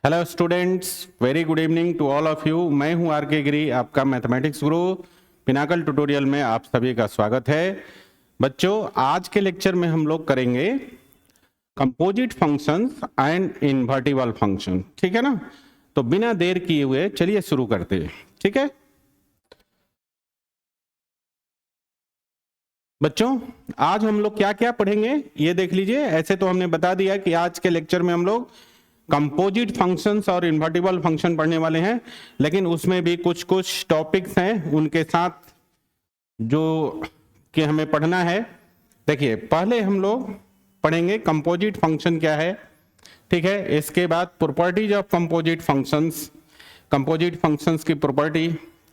Hello students, very good evening to all of you. मैं हूं are के गिरी, आपका मैथमेटिक्स गुरु। पिनाकल ट्यूटोरियल में आप सभी का स्वागत है। बच्चों, आज के लेक्चर में हम लोग करेंगे composite functions and invertible function. ठीक है ना? तो बिना देर किए हुए चलिए शुरू करते हैं। ठीक है बच्चों, आज हम लोग क्या क्या पढ़ेंगे ये देख लीजिए। ऐसे तो हमने बता दिया कि आज के लेक्चर में हम लोग कंपोजिट फंक्शंस और इन्वर्टिबल फंक्शन पढ़ने वाले हैं, लेकिन उसमें भी कुछ कुछ टॉपिक्स हैं उनके साथ जो कि हमें पढ़ना है। देखिए, पहले हम लोग पढ़ेंगे कंपोजिट फंक्शन क्या है। ठीक है, इसके बाद प्रॉपर्टीज ऑफ कंपोजिट फंक्शंस की प्रॉपर्टी।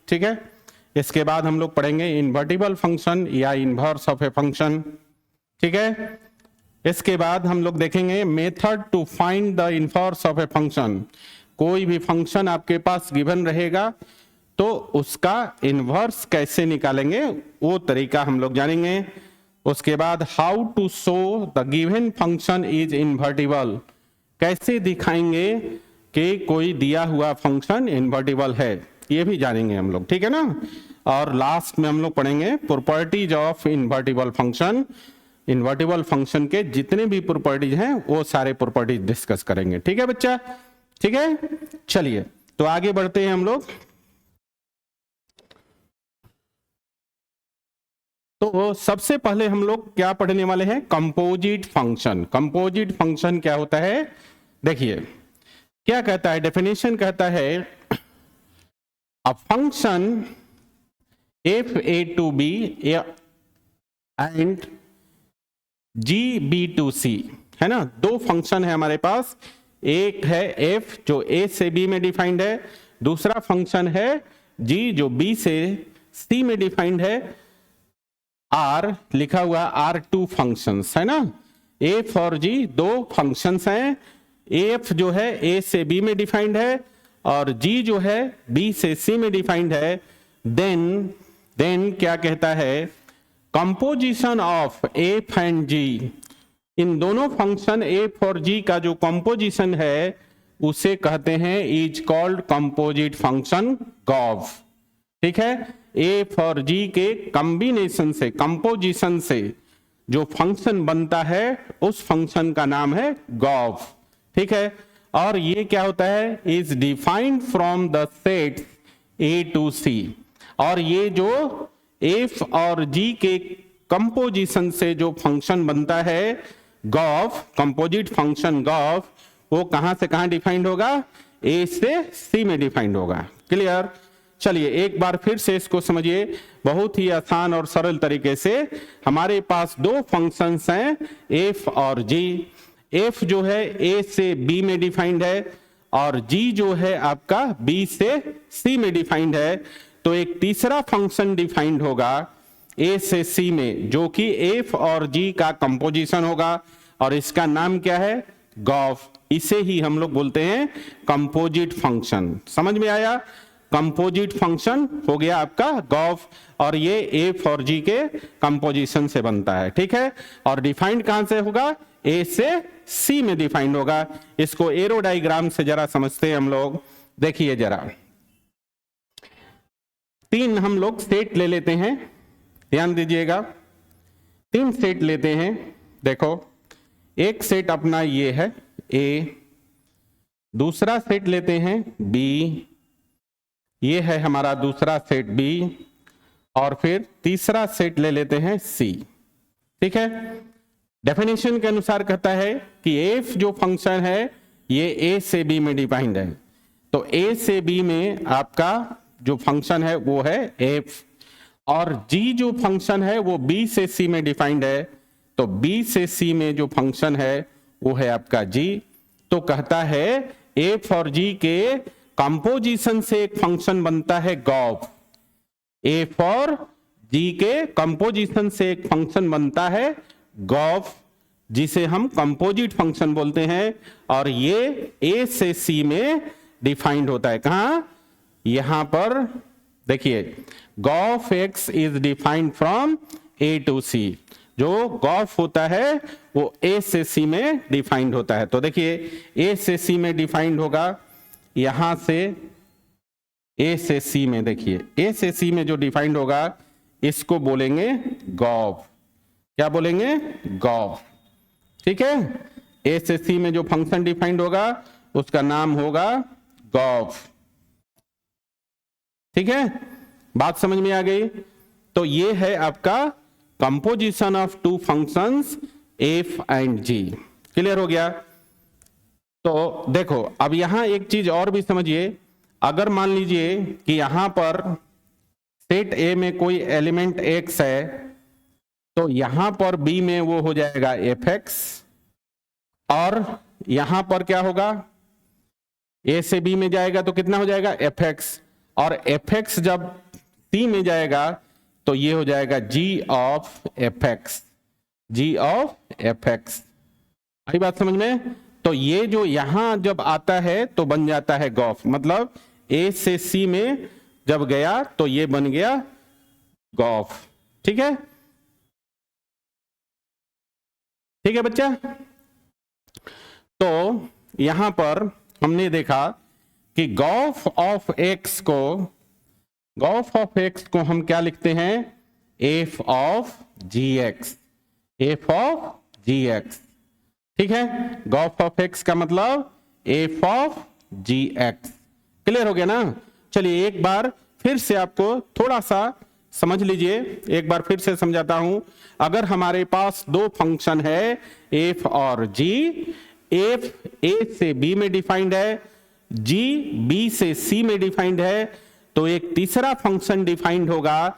ठीक है, इसके बाद हम लोग पढ़ेंगे इन्वर्टिबल फंक्शन या इन्वर्स ऑफ ए फंक्शन। ठीक है, इसके बाद हम लोग देखेंगे method to find the inverse of a function. कोई भी फंक्शन आपके पास गिवन रहेगा तो उसका इन्वर्स कैसे निकालेंगे वो तरीका हम लोग जानेंगे। उसके बाद how to show the given function is invertible, कैसे दिखाएंगे कि कोई दिया हुआ फंक्शन इन्वर्टिबल है, ये भी जानेंगे हम लोग। ठीक है ना? और लास्ट में हम लोग पढ़ेंगे properties of invertible function. Invertible function के जितने भी प्रॉपर्टीज हैं वो सारे प्रॉपर्टीज डिस्कस करेंगे। ठीक है बच्चा? ठीक है, चलिए तो आगे बढ़ते हैं हम लोग। तो सबसे पहले हम लोग क्या पढ़ने वाले हैं? Composite function. कंपोजिट फंक्शन क्या होता है? देखिए क्या कहता है, डेफिनेशन कहता है a function f A to B and g B to c, है ना? दो फंक्शन है हमारे पास। एक है एफ जो ए से बी में डिफाइंड है, दूसरा फंक्शन है जी जो बी से सी में डिफाइंड है। आर लिखा हुआ R2 फंक्शंस, है ना? एफ और जी दो फंक्शंस हैं। एफ जो है ए से बी में डिफाइंड है और जी जो है बी से सी में डिफाइंड है। देन क्या कहता है, कंपोजिशन ऑफ एफ एंड जी, इन दोनों फंक्शन एफ और जी का जो कंपोजिशन है उसे कहते हैं इज कॉल्ड कंपोजिट फंक्शन गॉव। ठीक है, एफ और जी के कॉम्बिनेशन से, कंपोजिशन से जो फंक्शन बनता है उस फंक्शन का नाम है गॉव। ठीक है, और ये क्या होता है, is defined from the set a to c. और ये जो एफ और जी के कंपोजिशन से जो फंक्शन बनता है गॉव, कंपोजिट फंक्शन गॉव, वो कहां से कहां डिफाइंड होगा? ए से सी में डिफाइंड होगा। क्लियर? चलिए एक बार फिर से इसको समझिए बहुत ही आसान और सरल तरीके से। हमारे पास दो फंक्शंस हैं एफ और जी। एफ जो है ए से बी में डिफाइंड है और जी जो है आपका बी से सी में डिफाइंड है। तो एक तीसरा फंक्शन डिफाइंड होगा ए से सी में जो कि एफ और जी का कंपोजिशन होगा और इसका नाम क्या है? गॉव। इसे ही हम लोग बोलते हैं कंपोजिट फंक्शन। समझ में आया? कंपोजिट फंक्शन हो गया आपका गॉव और ये एफ और जी के कंपोजिशन से बनता है। ठीक है, और डिफाइंड कहां से होगा? ए से सी में डिफाइंड होगा। इसको एरो डायग्राम से जरा समझते हैं हम लोग। देखिए जरा, तीन हम लोग सेट ले लेते हैं, ध्यान दीजिएगा। तीन सेट लेते हैं। देखो, एक सेट अपना ये है ए, दूसरा सेट लेते हैं बी, ये है हमारा दूसरा सेट बी, और फिर तीसरा सेट ले लेते हैं सी। ठीक है, डेफिनेशन के अनुसार कहता है कि एफ जो फंक्शन है ये ए से बी में डिफाइंड है। तो ए से बी में आपका जो फंक्शन है वो है एफ, और जी जो फंक्शन है वो बी से सी में डिफाइंड है। तो बी से सी में जो फंक्शन है वो है आपका जी। तो कहता है एफ और जी के कंपोजिशन से एक फंक्शन बनता है गॉव। एफ और जी के कंपोजिशन से एक फंक्शन बनता है गॉव, जिसे हम कंपोजिट फंक्शन बोलते हैं। और ये ए से सी में डिफाइंड होता है। कहां? यहां पर देखिए, gof x is defined from a to c. जो गॉफ होता है वो ए से सी में डिफाइंड होता है। तो देखिए ए से सी में डिफाइंड होगा, यहां से ए से सी में, देखिए ए से सी में जो डिफाइंड होगा इसको बोलेंगे गॉफ। क्या बोलेंगे? गॉफ। ठीक है, ए से सी में जो फंक्शन डिफाइंड होगा उसका नाम होगा गॉफ। ठीक है, बात समझ में आ गई? तो ये है आपका composition of two functions f and g. Clear हो गया? तो देखो अब यहां एक चीज और भी समझिए, अगर मान लीजिए कि यहां पर सेट ए में कोई एलिमेंट एक्स है तो यहां पर बी में वो हो जाएगा एफ एक्स, और यहां पर क्या होगा, ए से बी में जाएगा तो कितना हो जाएगा एफ एक्स, और एफ एक्स जब सी में जाएगा तो ये हो जाएगा g of f x, g of f x. आई बात समझ में? तो ये जो यहां जब आता है तो बन जाता है गॉफ, मतलब ए से सी में जब गया तो ये बन गया गॉफ। ठीक है, ठीक है बच्चा? तो यहां पर हमने देखा कि गॉफ ऑफ एक्स को हम क्या लिखते हैं? F of g x, f of g x. ठीक है, गॉफ ऑफ एक्स का मतलब f of g x. Clear हो गया ना? चलिए एक बार फिर से आपको थोड़ा सा समझ लीजिए, एक बार फिर से समझाता हूं। अगर हमारे पास दो फंक्शन है एफ और जी, एफ ए से बी में डिफाइंड है, जी बी से सी में डिफाइंड है, तो एक तीसरा फंक्शन डिफाइंड होगा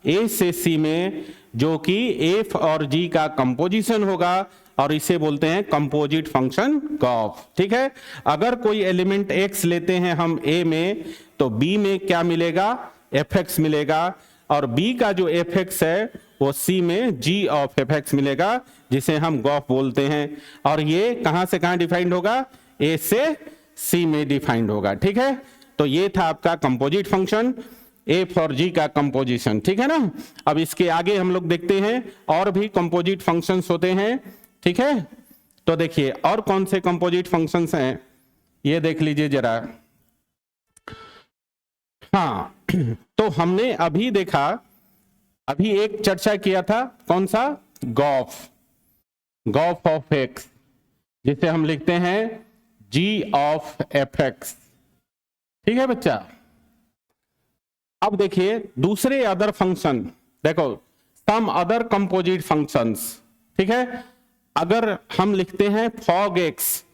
ए से सी में जो कि एफ और जी का कंपोजिशन होगा, और इसे बोलते हैं कंपोजिट फंक्शन गॉफ। ठीक है, अगर कोई एलिमेंट एक्स लेते हैं हम ए में तो बी में क्या मिलेगा? एफ एक्स मिलेगा, और बी का जो एफ एक्स है वो सी में जी ऑफ एफ एक्स मिलेगा, जिसे हम गॉफ बोलते हैं। और ये कहां से कहां डिफाइंड होगा? ए से सी में डिफाइंड होगा। ठीक है, तो ये था आपका कंपोजिट फंक्शन एफ और जी का कंपोजिशन। ठीक है ना? अब इसके आगे हम लोग देखते हैं और भी कंपोजिट फंक्शंस होते हैं। ठीक है, तो देखिए और कौन से कंपोजिट फंक्शंस हैं ये देख लीजिए जरा। हाँ, तो हमने अभी देखा, अभी एक चर्चा किया था, कौन सा? गॉफ, गॉफ ऑफ एक्स, जिसे हम लिखते हैं जी ऑफ एफ एक्स। ठीक है बच्चा? अब देखिए दूसरे अदर फंक्शन, देखो सम अदर कंपोजिट फंक्शंस। ठीक है, अगर हम लिखते हैं फॉग एक्स,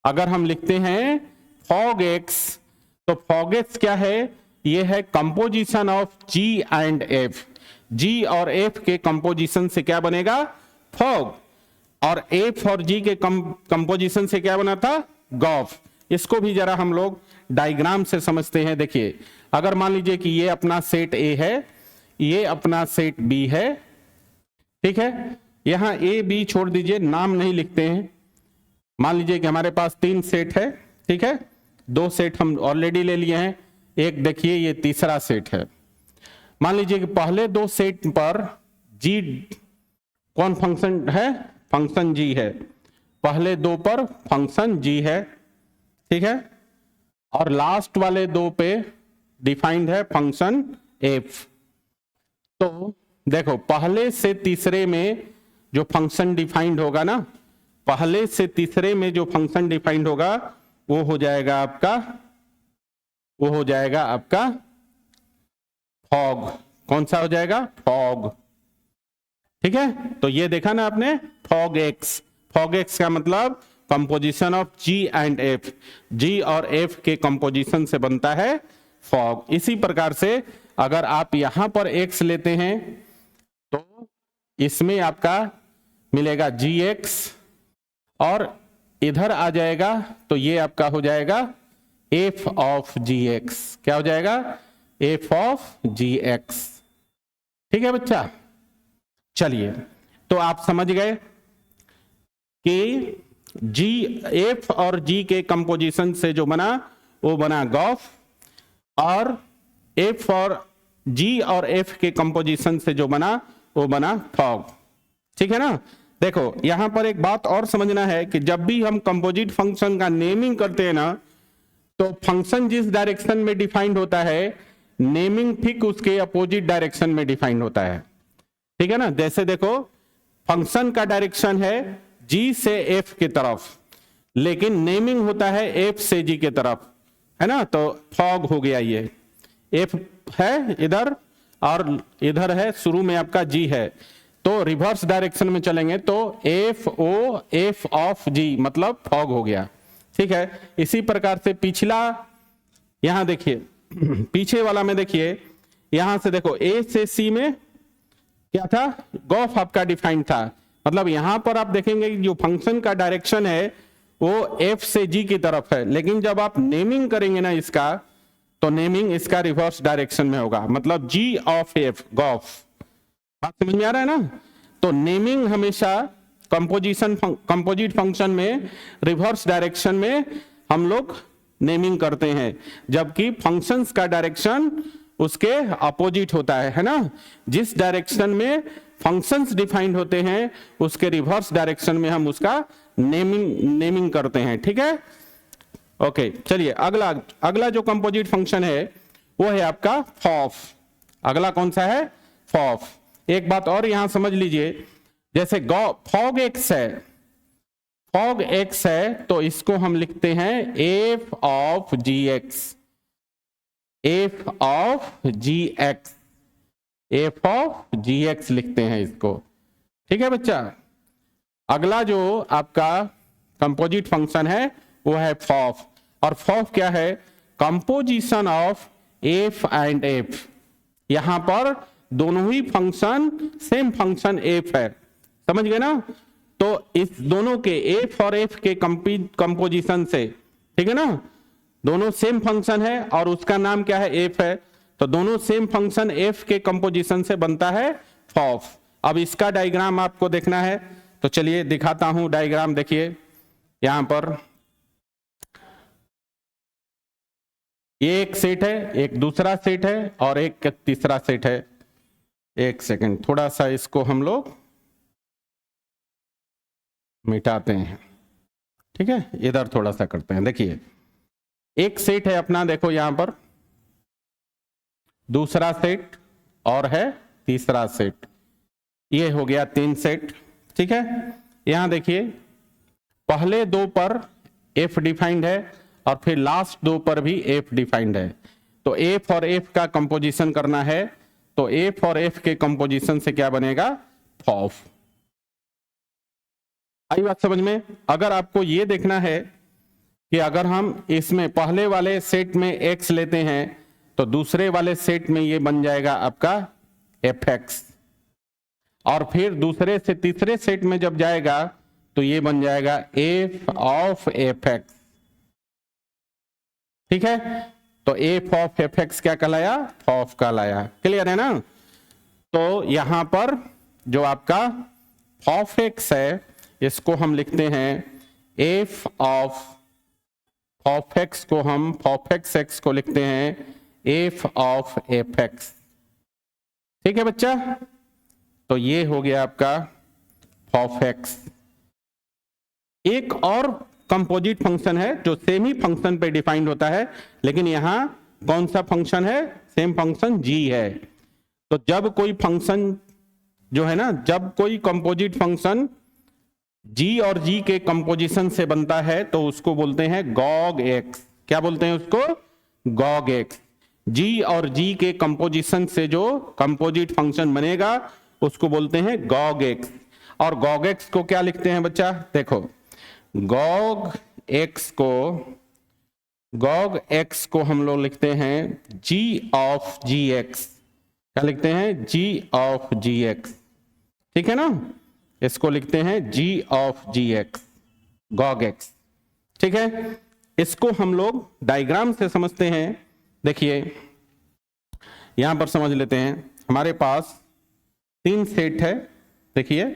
अगर हम लिखते हैं फॉग एक्स, तो फॉग एक्स क्या है? ये है composition of g and f. G और एफ के कंपोजिशन से क्या बनेगा? फॉग। और एफ और जी के कंपोजिशन से क्या बना था? गॉफ। इसको भी जरा हम लोग डायग्राम से समझते हैं। देखिए अगर मान लीजिए कि ये अपना सेट ए है, ये अपना सेट बी है। ठीक है, यहां ए बी छोड़ दीजिए, नाम नहीं लिखते हैं। मान लीजिए कि हमारे पास 3 सेट है। ठीक है, 2 सेट हम ऑलरेडी ले लिए हैं, एक देखिए ये तीसरा सेट है। मान लीजिए कि पहले 2 सेट पर जी कौन फंक्शन है? फंक्शन जी है। पहले 2 पर फंक्शन जी है। ठीक है, और लास्ट वाले 2 पे डिफाइंड है फंक्शन एफ। तो देखो पहले से तीसरे में जो फंक्शन डिफाइंड होगा ना, पहले से तीसरे में जो फंक्शन डिफाइंड होगा वो हो जाएगा आपका, वो हो जाएगा आपका फॉग। कौन सा हो जाएगा? फॉग। ठीक है, तो ये देखा ना आपने, फॉग एक्स। फॉग एक्स का मतलब composition of g and f, g और एफ के कंपोजिशन से बनता है फॉग। इसी प्रकार से अगर आप यहां पर एक्स लेते हैं तो इसमें आपका मिलेगा जी एक्स, और इधर आ जाएगा तो ये आपका हो जाएगा एफ ऑफ जी एक्स। क्या हो जाएगा? F of g x. ठीक है बच्चा? चलिए, तो आप समझ गए कि जी एफ और जी के कंपोजिशन से जो बना वो बना गॉफ, और एफ और जी और एफ के कंपोजिशन से जो बना वो बना फॉग। ठीक है ना। देखो यहां पर एक बात और समझना है कि जब भी हम कंपोजिट फंक्शन का नेमिंग करते हैं ना, तो फंक्शन जिस डायरेक्शन में डिफाइंड होता है, नेमिंग ठीक उसके अपोजिट डायरेक्शन में डिफाइंड होता है। ठीक है ना। जैसे देखो फंक्शन का डायरेक्शन है जी से एफ की तरफ, लेकिन नेमिंग होता है एफ से जी की तरफ, है ना। तो फॉग हो गया, ये एफ है इधर और इधर है, शुरू में आपका जी है, तो रिवर्स डायरेक्शन में चलेंगे तो एफ ओ एफ ऑफ जी मतलब फॉग हो गया। ठीक है। इसी प्रकार से पिछला यहां देखिए पीछे वाला में देखिए, यहां से देखो ए से सी में क्या था, गॉफ आपका डिफाइंड था, मतलब यहां पर आप देखेंगे कि जो फंक्शन का डायरेक्शन है वो एफ से जी की तरफ है, लेकिन जब आप नेमिंग करेंगे ना इसका, तो नेमिंग इसका रिवर्स डायरेक्शन में होगा, मतलब जी ऑफ एफ, गॉफ। बात समझ में आ रहा है ना। तो नेमिंग हमेशा कंपोजिट फंक्शन में रिवर्स डायरेक्शन में हम लोग नेमिंग करते हैं, जबकि फंक्शंस का डायरेक्शन उसके अपोजिट होता है ना। जिस डायरेक्शन में फंक्शंस डिफाइंड होते हैं उसके रिवर्स डायरेक्शन में हम उसका नेमिंग करते हैं। ठीक है। ओके, चलिए अगला जो कंपोजिट फंक्शन है वो है आपका फॉफ। अगला कौन सा है, फॉफ। एक बात और यहां समझ लीजिए, जैसे फॉग एक्स है, फॉग एक्स है तो इसको हम लिखते हैं f of g x, f of g x, f of g x लिखते हैं इसको। ठीक है बच्चा। अगला जो आपका कंपोजिट फंक्शन है वो है फॉफ, और फॉफ क्या है, composition of f and F. यहां पर दोनों ही फंक्शन सेम फंक्शन एफ है, समझ गए ना। तो इस दोनों के एफ और एफ के कंपोजिशन से, ठीक है ना, दोनों सेम फंक्शन है और उसका नाम क्या है, एफ है, तो दोनों सेम फंक्शन एफ के कंपोजिशन से बनता है फॉफ। अब इसका डायग्राम आपको देखना है तो चलिए दिखाता हूं डायग्राम। देखिए यहां पर ये एक सेट है, एक दूसरा सेट है और एक तीसरा सेट है। एक सेकंड, थोड़ा सा इसको हम लोग मिटाते हैं। ठीक है, इधर थोड़ा सा करते हैं। देखिए एक सेट है अपना, देखो यहां पर दूसरा सेट और है तीसरा सेट, ये हो गया 3 सेट। ठीक है। यहां देखिए पहले 2 पर एफ डिफाइंड है और फिर लास्ट 2 पर भी एफ डिफाइंड है, तो एफ और एफ का कंपोजिशन करना है, तो एफ और एफ के कंपोजिशन से क्या बनेगा, फॉफ। आई बात समझ में। अगर आपको ये देखना है कि अगर हम इसमें पहले वाले सेट में एक्स लेते हैं तो दूसरे वाले सेट में ये बन जाएगा आपका एफ एक्स, और फिर दूसरे से तीसरे सेट में जब जाएगा तो ये बन जाएगा एफ ऑफ एफ एक्स। ठीक है। तो एफ ऑफ एफ एक्स क्या कहलाया, फॉफ कहलाया। क्लियर है ना। तो यहां पर जो आपका फॉफ एक्स है इसको हम लिखते हैं एफ ऑफ फॉफ एक्स को हम फॉफ एक्स एक्स को लिखते हैं एफ ऑफ एफ एक्स। ठीक है बच्चा। तो ये हो गया आपका फॉफ एक्स। एक और कंपोजिट फंक्शन है जो सेम ही फंक्शन पे डिफाइंड होता है, लेकिन यहां कौन सा फंक्शन है, सेम फंक्शन जी है। तो जब कोई फंक्शन जो है ना, जब कोई कंपोजिट फंक्शन जी और जी के कंपोजिशन से बनता है तो उसको बोलते हैं गॉग एक्स। क्या बोलते हैं उसको, गॉग एक्स। जी और जी के कंपोजिशन से जो कंपोजिट फंक्शन बनेगा उसको बोलते हैं गॉग एक्स। और गॉग एक्स को क्या लिखते हैं बच्चा, देखो गॉग एक्स को हम लोग लिखते हैं जी ऑफ जी एक्स। क्या लिखते हैं, जी ऑफ जी एक्स। ठीक है ना। इसको लिखते हैं g of g x, gog x. ठीक है। इसको हम लोग डायग्राम से समझते हैं। देखिए यहां पर समझ लेते हैं, हमारे पास 3 सेट है। देखिए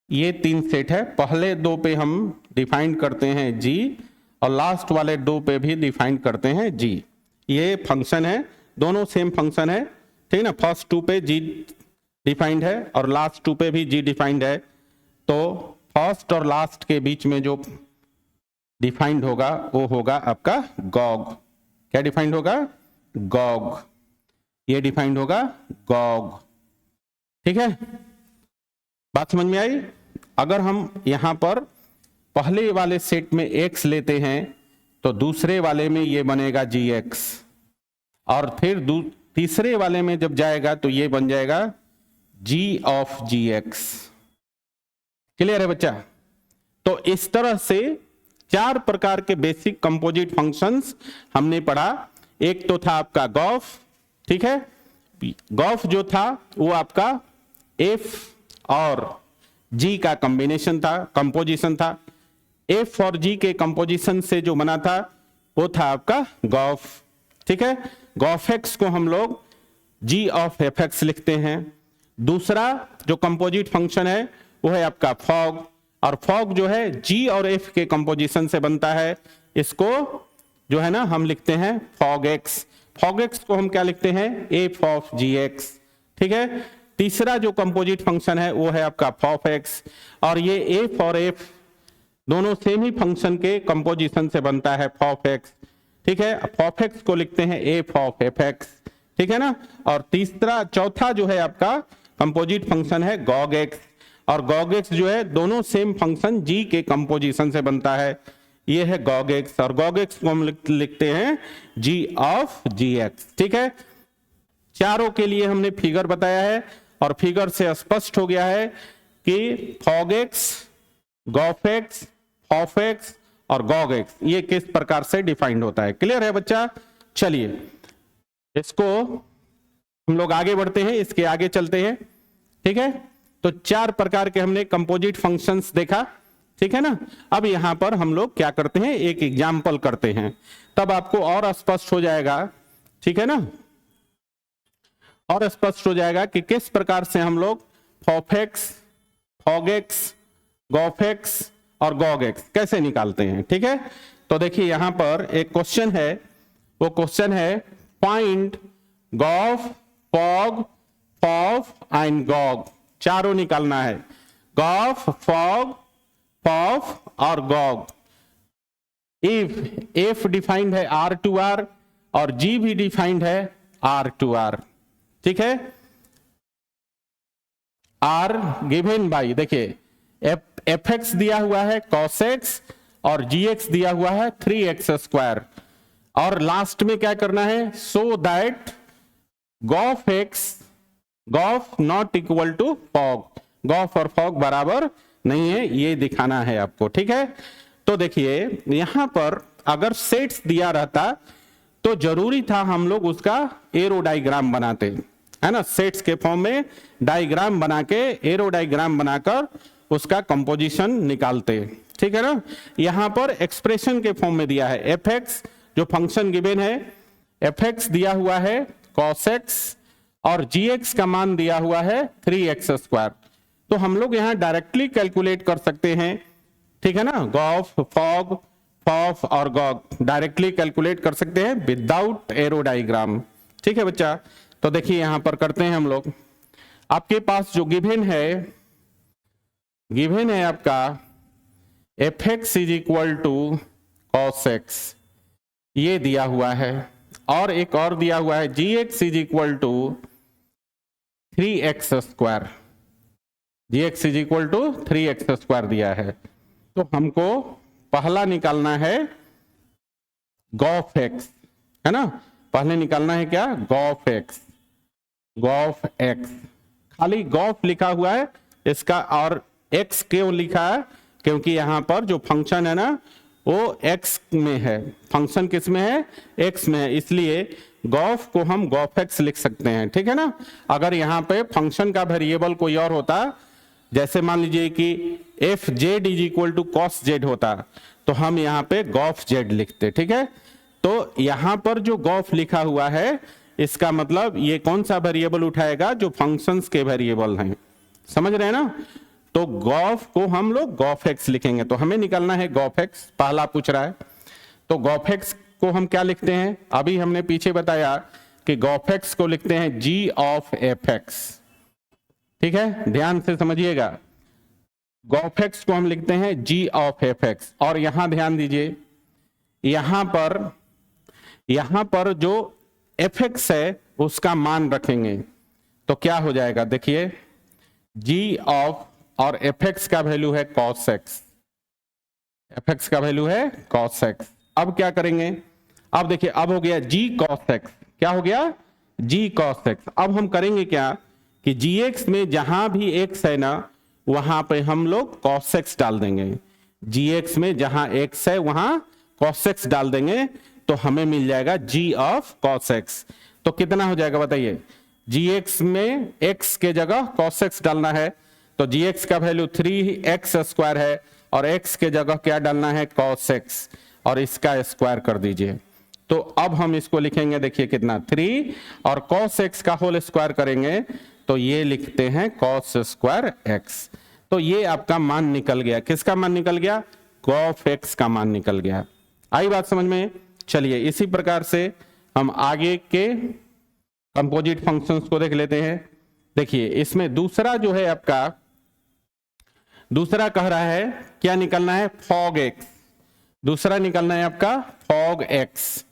ये 3 सेट है, पहले 2 पे हम डिफाइन करते हैं जी और लास्ट वाले 2 पे भी डिफाइन करते हैं जी। ये फंक्शन है, दोनों सेम फंक्शन है। ठीक है ना। फर्स्ट 2 पे जी डिफाइंड है और लास्ट 2 पे भी जी डिफाइंड है, तो फर्स्ट और लास्ट के बीच में जो डिफाइंड होगा वो होगा आपका गॉग। क्या डिफाइंड होगा? गॉग। ये डिफाइंड होगा गॉग। ठीक है, बात समझ में आई? अगर हम यहां पर पहले वाले सेट में x लेते हैं तो दूसरे वाले में ये बनेगा gx, और फिर तीसरे वाले में जब जाएगा तो ये बन जाएगा g ऑफ gx। क्लियर है बच्चा? तो इस तरह से 4 प्रकार के बेसिक कंपोजिट फंक्शंस हमने पढ़ा। एक तो था आपका गॉफ, ठीक है, गॉफ जो था वो आपका f और g का कॉम्बिनेशन था, कंपोजिशन था। f और g के कंपोजिशन से जो बना था वो था आपका गॉफ। ठीक है, गॉफ एक्स को हम लोग g ऑफ एफ एक्स लिखते हैं। दूसरा जो कंपोजिट फंक्शन है वो है आपका फॉग, और फॉग जो है g और f के कंपोजिशन से बनता है, इसको जो है ना हम लिखते हैं फॉग एक्स। फॉग एक्स को हम क्या लिखते हैं? f of gx। ठीक है, तीसरा जो कंपोजिट फंक्शन है वो है आपका फॉफ एक्स, और ये f और f दोनों सेम ही फंक्शन के कंपोजिशन से बनता है फॉफ एक्स। ठीक है, फॉफ एक्स को लिखते हैं f ऑफ एफ एक्स। ठीक है ना, और चौथा जो है आपका कंपोजिट फंक्शन है गॉग एक्स, और गॉग एक्स जो है दोनों सेम फंक्शन g के कंपोजिशन से बनता है, ये है गॉग एक्स, और गॉग एक्स को हम लिखते हैं g ऑफ gx। ठीक है, चारों के लिए हमने फिगर बताया है, और फिगर से स्पष्ट हो गया है कि fog x, Gauff x, f o f x और गॉग एक्स ये किस प्रकार से डिफाइंड होता है। क्लियर है बच्चा? चलिए इसको हम लोग आगे बढ़ते हैं, इसके आगे चलते हैं। ठीक है, तो 4 प्रकार के हमने कंपोजिट फंक्शंस देखा। ठीक है ना, अब यहां पर हम लोग क्या करते हैं, एक एग्जाम्पल करते हैं, तब आपको और स्पष्ट हो जाएगा। ठीक है ना, और स्पष्ट हो जाएगा कि किस प्रकार से हम लोग फॉफेक्स, फॉगेक्स, गॉफेक्स और गॉगेक्स कैसे निकालते हैं। ठीक है, तो देखिए यहां पर एक क्वेश्चन है, वो क्वेश्चन है find g o f, f o g, f o f and g o g, चारों निकालना है, गॉफ, फॉग, फॉफ और गॉग। इफ एफ डिफाइंड है आर टू आर और जी भी डिफाइंड है आर टू आर। ठीक है, आर गिवन बाई, देखिए एफ एक्स दिया हुआ है cos एक्स और जी एक्स दिया हुआ है 3x², और लास्ट में क्या करना है, so that g o f x, g o f not equal to f o g, g o f और फॉग बराबर नहीं है, ये दिखाना है आपको। ठीक है, तो देखिए यहां पर अगर सेट्स दिया रहता तो जरूरी था हम लोग उसका एरो डायग्राम बनाते, है ना, सेट्स के फॉर्म में डायग्राम बना के, एरो डायग्राम बनाकर उसका कंपोजिशन निकालते। ठीक है ना, यहां पर एक्सप्रेशन के फॉर्म में दिया है, एफ एक्स जो फंक्शन गिवन है, एफ एक्स दिया हुआ है cos x और जी एक्स का मान दिया हुआ है 3x²। तो हम लोग यहां डायरेक्टली कैलकुलेट कर सकते हैं। ठीक है ना, गॉफ, फॉग, फॉफ और गॉग डायरेक्टली कैलकुलेट कर सकते हैं विदाउट एरो डायग्राम। ठीक है बच्चा, तो देखिए यहां पर करते हैं हम लोग। आपके पास जो गिवन है आपका f x is equal to cos x, ये दिया हुआ है, और एक और दिया हुआ है g x is equal to 3x², g x is equal to 3x² दिया है। तो हमको पहला निकालना है गॉफ एक्स, है ना, पहले निकालना है क्या, गॉफ एक्स, गॉफ एक्स, खाली गॉफ लिखा हुआ है इसका, और एक्स क्यों लिखा है, क्योंकि यहां पर जो फंक्शन है ना वो एक्स में है, फंक्शन किस में है, एक्स में है, इसलिए गॉफ को हम गॉफ एक्स लिख सकते हैं। ठीक है ना, अगर यहाँ पे फंक्शन का वेरिएबल कोई और होता, जैसे मान लीजिए कि f z is equal to cos z होता, तो हम यहाँ पे गॉफ जेड लिखते। ठीक है, तो यहाँ पर जो गॉफ लिखा हुआ है इसका मतलब ये कौन सा वेरिएबल उठाएगा, जो फंक्शंस के वेरिएबल हैं, समझ रहे हैं ना, तो गॉफ को हम लोग गॉफ एक्स लिखेंगे। तो हमें निकालना है गॉफ एक्स, पहला पूछ रहा है, तो गॉफ एक्स को हम क्या लिखते हैं, अभी हमने पीछे बताया कि गॉफ एक्स को लिखते हैं जी ऑफ एफ एक्स। ठीक है, ध्यान से समझिएगा। गॉफ एक्स को हम लिखते हैं जी ऑफ एफ एक्स, और यहां ध्यान दीजिए, यहां पर जो एफ एक्स है उसका मान रखेंगे तो क्या हो जाएगा, देखिए जी ऑफ, और एफ एक्स का वैल्यू है कॉस एक्स, एफ एक्स का वैल्यू है कॉस एक्स। अब क्या करेंगे, अब देखिए अब हो गया जी कॉस एक्स, क्या हो गया जी कॉस एक्स। अब हम करेंगे क्या कि जी एक्स में जहां भी एक्स है ना वहां पे हम लोग कॉस एक्स डाल देंगे, जी एक्स में जहां एक्स है वहां कॉस एक्स डाल देंगे, तो हमें मिल जाएगा जी ऑफ कॉस एक्स। तो कितना हो जाएगा बताइए, जी एक्स में एक्स के जगह कॉस एक्स डालना है, तो जी एक्स का वैल्यू 3x स्क्वायर है, और x के जगह क्या डालना है cos x, और इसका स्क्वायर कर दीजिए। तो अब हम इसको लिखेंगे, देखिए कितना 3, और cos x का होल स्क्वायर करेंगे तो ये लिखते हैं cos स्क्वायर x। तो ये आपका मान निकल गया, किसका मान निकल गया, cos x का मान निकल गया। आई बात समझ में। चलिए इसी प्रकार से हम आगे के कंपोजिट फंक्शंस को देख लेते हैं। देखिए इसमें दूसरा जो है आपका, दूसरा कह रहा है क्या निकलना है, फॉग एक्स, दूसरा निकलना है आपका फॉग एक्स,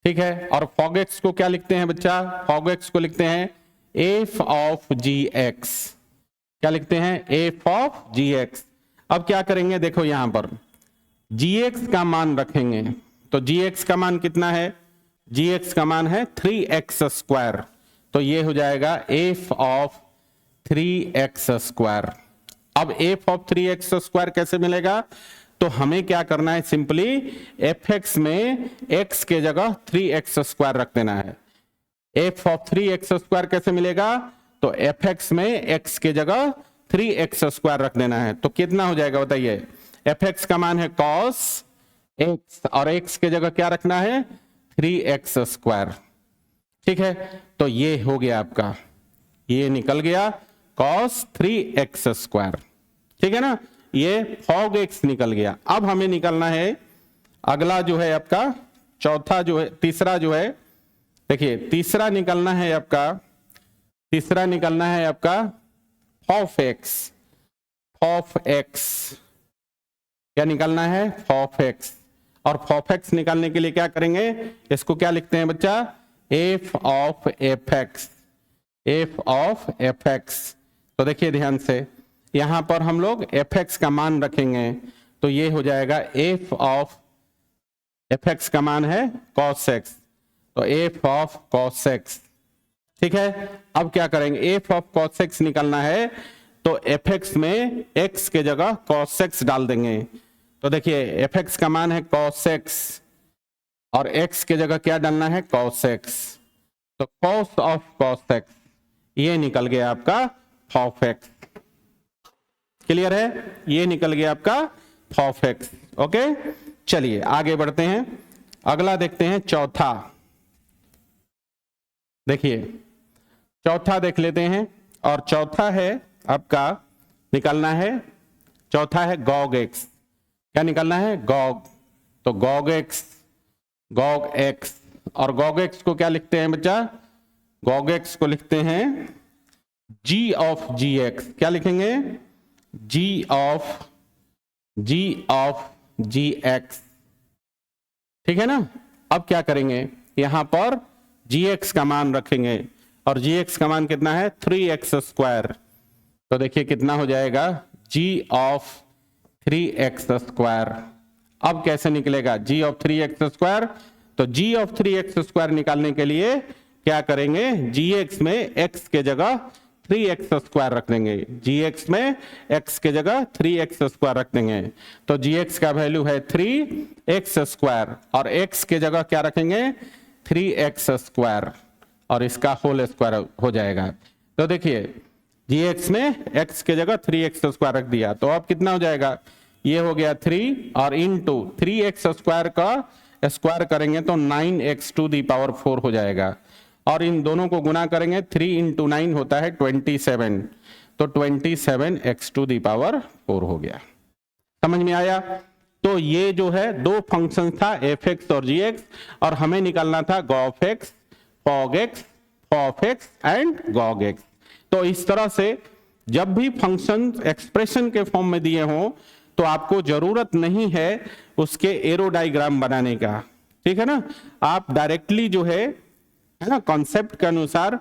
ठीक है। और फॉग एक्स को क्या लिखते हैं बच्चा, फॉग एक्स को लिखते हैं एफ ऑफ जी एक्स, क्या लिखते हैं, एफ ऑफ जी एक्स। अब क्या करेंगे, देखो यहां पर जी एक्स का मान रखेंगे, तो जी एक्स का मान कितना है, जी एक्स का मान है 3x स्क्वायर, तो ये हो जाएगा एफ ऑफ 3x स्क्वायर। अब एफ ऑफ 3x स्क्वायर कैसे मिलेगा, तो हमें क्या करना है, सिंपली एफ एक्स में x के जगह 3x स्क्वायर रख देना है। एफ ऑफ 3x स्क्वायर कैसे मिलेगा, तो एफ एक्स में x के जगह 3x स्क्वायर रख देना है, तो कितना हो जाएगा बताइए, एफ एक्स का मान है cos x, और x के जगह क्या रखना है 3x स्क्वायर, ठीक है। तो ये हो गया आपका, ये निकल गया cos 3x स्क्वायर, ठीक है ना, ये फॉग x निकल गया। अब हमें निकलना है अगला जो है आपका चौथा जो है, तीसरा जो है, देखिए तीसरा निकलना है आपका, तीसरा निकलना है आपका फॉफ x, फॉफ x, क्या निकलना है फॉफ x। और फॉफ x निकालने के लिए क्या करेंगे, इसको क्या लिखते हैं बच्चा, F of f x, f of f x. तो देखिए ध्यान से, यहां पर हम लोग एफ एक्स का मान रखेंगे, तो ये हो जाएगा एफ ऑफ एफ एक्स का मान है cos x, तो एफ ऑफ cos x, ठीक है। अब क्या करेंगे, एफ ऑफ cos x निकलना है, तो एफ एक्स में x के जगह cos x डाल देंगे, तो देखिए एफ एक्स का मान है cos x, और x के जगह क्या डालना है cos x, तो cos ऑफ cos x, ये निकल गया आपका फॉफ x। क्लियर है, ये निकल गया आपका फॉफ x। ओके, चलिए आगे बढ़ते हैं, अगला देखते हैं चौथा। देखिए चौथा देख लेते हैं, और चौथा है आपका निकलना है, चौथा है gog x, क्या निकलना है gog, तो gog x, gog x, और gog x को क्या लिखते हैं बच्चा, gog x को लिखते हैं g ऑफ gx, क्या लिखेंगे g ऑफ gx, ठीक है ना। अब क्या करेंगे, यहां पर gx का मान रखेंगे, और gx का मान कितना है 3x स्क्वायर, तो देखिए कितना हो जाएगा g ऑफ 3x स्क्वायर। अब कैसे निकलेगा g ऑफ 3x स्क्वायर, तो g ऑफ 3x स्क्वायर निकालने के लिए क्या करेंगे, gx में x के जगह 3x स्क्वायर रख देंगे, gx में x के जगह 3x स्क्वायर रख देंगे, तो gx का वैल्यू है 3x स्क्वायर, और x के जगह क्या रखेंगे 3x स्क्वायर, और इसका होल स्क्वायर हो जाएगा। तो देखिए gx में x के जगह 3x स्क्वायर रख दिया, तो अब कितना हो जाएगा, ये हो गया 3, और इनटू 3x स्क्वायर का स्क्वायर करेंगे तो 9x टू दी पावर 4 हो जाएगा, और इन दोनों को गुना करेंगे 3 इंटू 9 होता है 27, तो 27x टू दी पावर 4 हो गया। समझ में आया। तो ये जो है दो फंक्शन था एफ एक्स और जी एक्स, और हमें निकालना था g o f x, f o g x, f o f x and g o g x. तो इस तरह से जब भी फंक्शन एक्सप्रेशन के फॉर्म में दिए हों तो आपको जरूरत नहीं है उसके एरो डायग्राम बनाने का, ठीक है ना। आप डायरेक्टली जो है ना कॉन्सेप्ट के अनुसार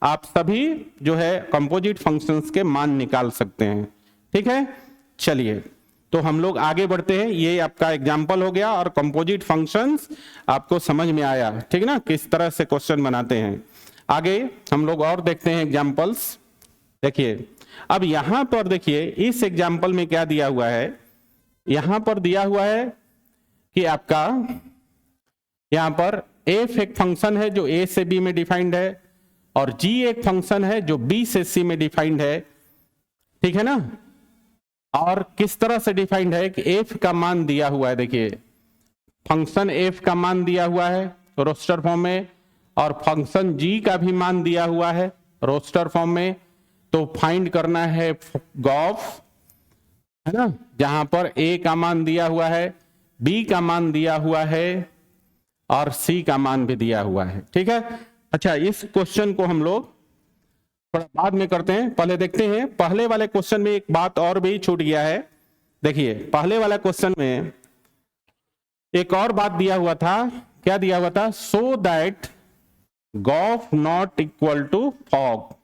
आप सभी जो है कंपोजिट फंक्शंस के मान निकाल सकते हैं, ठीक है। चलिए तो हम लोग आगे बढ़ते हैं। ये आपका एग्जाम्पल हो गया और कंपोजिट फंक्शंस आपको समझ में आया, ठीक है ना, किस तरह से क्वेश्चन बनाते हैं। आगे हम लोग और देखते हैं एग्जाम्पल्स। देखिए अब यहां पर देखिए इस एग्जाम्पल में क्या दिया हुआ है, यहां पर दिया हुआ है कि आपका यहां पर f एक फंक्शन है जो a से b में डिफाइंड है और g एक फंक्शन है जो b से c में डिफाइंड है, ठीक है ना। और किस तरह से डिफाइंड है कि f का मान दिया हुआ है, देखिए फंक्शन f का मान दिया हुआ है रोस्टर फॉर्म में और फंक्शन g का भी मान दिया हुआ है रोस्टर फॉर्म में। तो फाइंड करना है गॉफ, है ना, जहां पर a का मान दिया हुआ है, b का मान दिया हुआ है और c का मान भी दिया हुआ है, ठीक है। अच्छा इस क्वेश्चन को हम लोग थोड़ा बाद में करते हैं, पहले देखते हैं पहले वाले क्वेश्चन में एक बात और भी छूट गया है। देखिए पहले वाला क्वेश्चन में एक और बात दिया हुआ था, क्या दिया हुआ था, so that g o f not equal to f o g.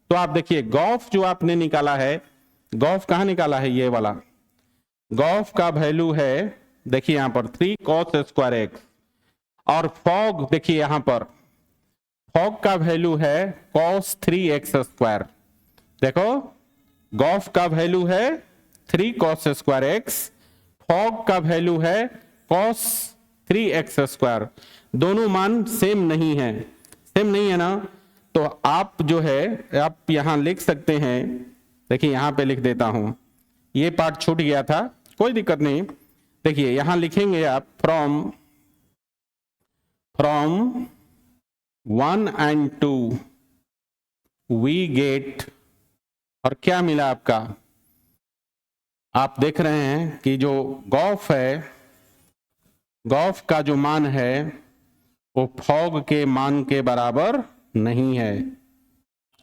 तो आप देखिए गॉफ जो आपने निकाला है, गॉफ कहां निकाला है, ये वाला गॉफ का वैल्यू है देखिए यहां पर 3 cos स्क्वायर एक्स और फॉग देखिए यहां पर फॉग का वैल्यू है cos 3x स्क्वायर। देखो गॉफ का वैल्यू है 3 cos स्क्वायर एक्स, फॉग का वैल्यू है cos 3x स्क्वायर। दोनों मान सेम नहीं है, सेम नहीं है ना। तो आप जो है आप यहां लिख सकते हैं, देखिए यहां पे लिख देता हूं, ये पार्ट छूट गया था, कोई दिक्कत नहीं। देखिए यहां लिखेंगे आप फ्रॉम 1 and 2 वी गेट, और क्या मिला आपका, आप देख रहे हैं कि जो गॉफ है, गॉफ का जो मान है वो फॉग के मान के बराबर नहीं है।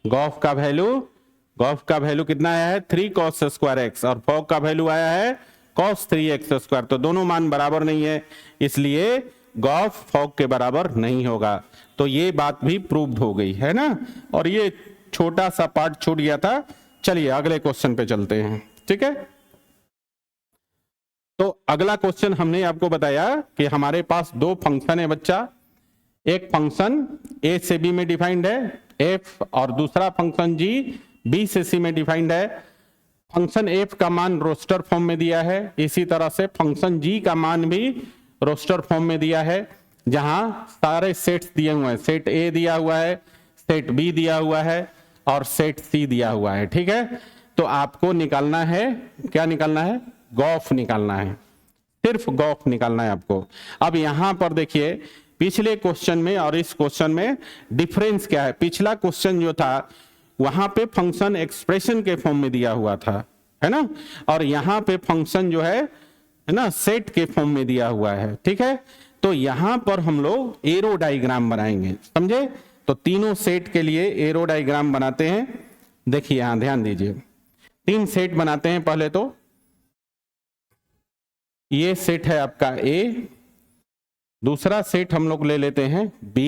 गॉफ का वैल्यू कितना आया है 3 cos स्क्वायर एक्स और फॉग का वैल्यू आया है cos 3x स्क्वायर। तो दोनों मान बराबर नहीं है, इसलिए गॉफ फॉग के बराबर नहीं होगा। तो ये बात भी प्रूव्ड हो गई है ना, और ये छोटा सा पार्ट छूट गया था। चलिए अगले क्वेश्चन पे चलते हैं, ठीक है। तो अगला क्वेश्चन हमने आपको बताया कि हमारे पास दो फंक्शन है बच्चा, एक फंक्शन a से b में डिफाइंड है f और दूसरा फंक्शन g b से c में डिफाइंड है। फंक्शन f का मान रोस्टर फॉर्म में दिया है, इसी तरह से फंक्शन g का मान भी रोस्टर फॉर्म में दिया है, जहां सारे सेट्स दिए हुए हैं, सेट a दिया हुआ है, सेट b दिया हुआ है और सेट c दिया हुआ है, ठीक है। तो आपको निकालना है, क्या निकालना है, गॉफ निकालना है, सिर्फ गॉफ निकालना है आपको। अब यहां पर देखिए पिछले क्वेश्चन में और इस क्वेश्चन में डिफरेंस क्या है। पिछला क्वेश्चन जो था वहां पे फंक्शन एक्सप्रेशन के फॉर्म में दिया हुआ था, है ना, और यहां पे फंक्शन जो है ना सेट के फॉर्म में दिया हुआ है, ठीक है। तो यहां पर हम लोग एरो डायग्राम बनाएंगे, समझे। तो तीनों सेट के लिए एरो डायग्राम बनाते हैं। देखिए यहां ध्यान दीजिए, 3 सेट बनाते हैं। पहले तो ये सेट है आपका A, दूसरा सेट हम लोग ले लेते हैं B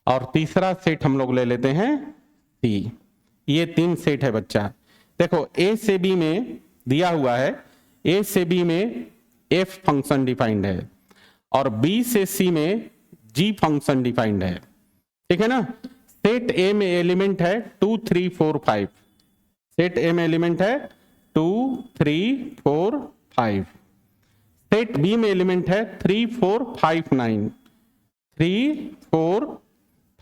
और तीसरा सेट हम लोग ले लेते हैं C। ये 3 सेट है बच्चा। देखो A से B में दिया हुआ है, A से B में F फंक्शन डिफाइंड है और B से C में G फंक्शन डिफाइंड है, ठीक है ना। सेट A में एलिमेंट है 2 3 4 5, सेट A में एलिमेंट है 2 3 4 5। सेट बी में एलिमेंट है 3 4 5 9, 3 4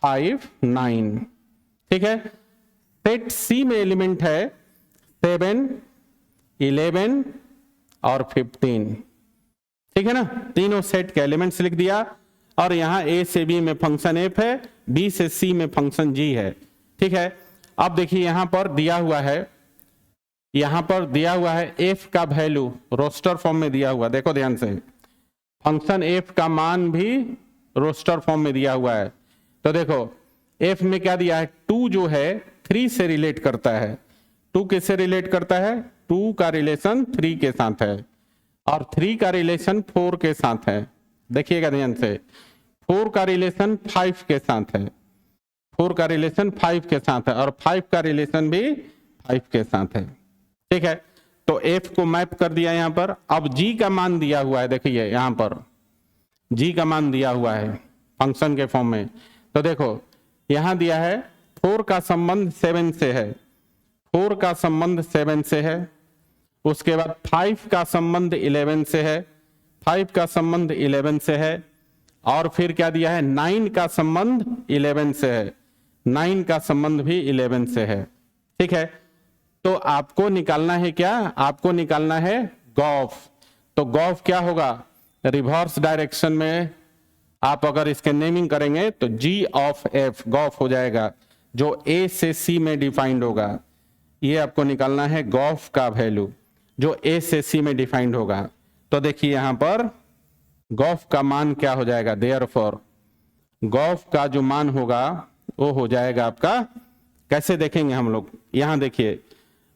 5 9, ठीक है। सेट सी में एलिमेंट है 7 11 और 15, ठीक है ना। तीनों सेट के एलिमेंट्स लिख दिया और यहां ए से बी में फंक्शन एफ है, बी से सी में फंक्शन जी है, ठीक है। अब देखिए यहां पर दिया हुआ है, यहां पर दिया हुआ है f का वैल्यू रोस्टर फॉर्म में दिया हुआ, देखो ध्यान से, फंक्शन f का मान भी रोस्टर फॉर्म में दिया हुआ है। तो देखो f में क्या दिया है, 2 जो है 3 से रिलेट करता है। 2 किससे रिलेट करता है? 2 का रिलेशन 3 के साथ है और 3 का रिलेशन 4 के साथ है। देखिएगा ध्यान से, 4 का रिलेशन 5 के साथ है, 4 का रिलेशन 5 के साथ है और 5 का रिलेशन भी 5 के साथ है। ठीक है, तो F को मैप कर दिया यहाँ पर। अब G का मान दिया हुआ है, देखिए यहाँ पर G का मान दिया हुआ है फंक्शन के फॉर्म में। तो देखो यहाँ दिया है 4 का संबंध 7 से है, 4 का संबंध 7 से है, उसके बाद 5 का संबंध 11 से है, 5 का संबंध 11 से है, और फिर क्या दिया है 9 का संबंध 11 से है, 9 का संबंध भी 11 से है। ठीक है, तो आपको निकालना है क्या? आपको निकालना है गॉफ। तो गॉफ क्या होगा? रिवर्स डायरेक्शन में आप अगर इसके नेमिंग करेंगे तो G ऑफ F गॉफ हो जाएगा, जो A से C में डिफाइंड होगा। ये आपको निकालना है गॉफ का वैल्यू जो A से C में डिफाइंड होगा। तो देखिए यहां पर गॉफ का मान क्या हो जाएगा? देयरफॉर गॉफ का जो मान होगा वो हो जाएगा आपका, कैसे देखेंगे हम लोग? यहां देखिए,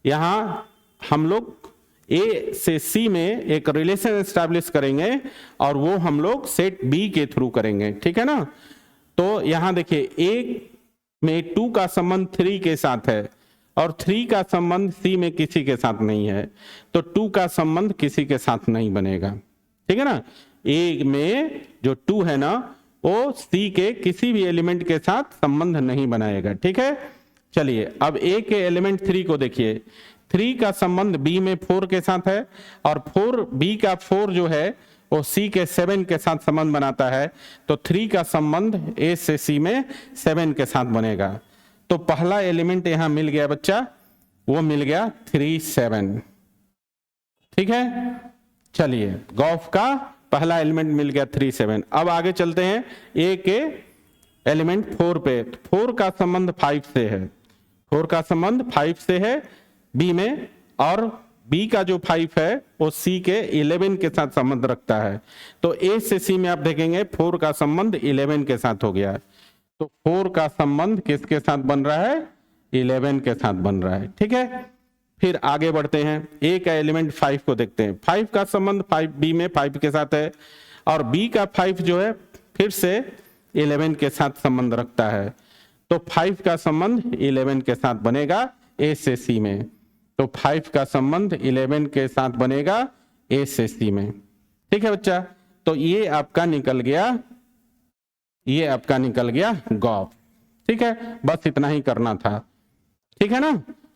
यहां हम लोग A से C में एक रिलेशन एस्टैब्लिश करेंगे और वो हम लोग सेट B के थ्रू करेंगे। ठीक है ना? तो यहां देखिए A में 2 का संबंध 3 के साथ है और 3 का संबंध C में किसी के साथ नहीं है, तो 2 का संबंध किसी के साथ नहीं बनेगा। ठीक है ना? A में जो 2 है ना वो C के किसी भी एलिमेंट के साथ संबंध नहीं बनाएगा। ठीक है, चलिए अब A के एलिमेंट 3 को देखिए। 3 का संबंध B में 4 के साथ है और 4 B का 4 जो है वो C के 7 के साथ संबंध बनाता है, तो 3 का संबंध A से C में 7 के साथ बनेगा। तो पहला एलिमेंट यहां मिल गया बच्चा, वो मिल गया 3 7। ठीक है, चलिए गॉफ का पहला एलिमेंट मिल गया 3 7। अब आगे चलते हैं A के एलिमेंट 4 पे। 4 का संबंध 5 से है, 4 का संबंध 5 से है B में, और B का जो 5 है वो C के 11 के साथ संबंध रखता है। तो A से C में आप देखेंगे 4 का संबंध 11 के साथ हो गया। तो 4 का संबंध किसके साथ बन रहा है? 11 के साथ बन रहा है। ठीक है, फिर आगे बढ़ते हैं। A का एलिमेंट 5 को देखते हैं। 5 का संबंध 5 B में 5 के साथ है और B का 5 जो है फिर से 11 के साथ संबंध रखता है। तो 5 का संबंध 11 के साथ बनेगा A से C में। तो 5 का संबंध 11 के साथ बनेगा A से C में। ठीक है बच्चा, तो ये आपका निकल गया, ये आपका निकल गया गॉफ। ठीक है, बस इतना ही करना था। ठीक है ना?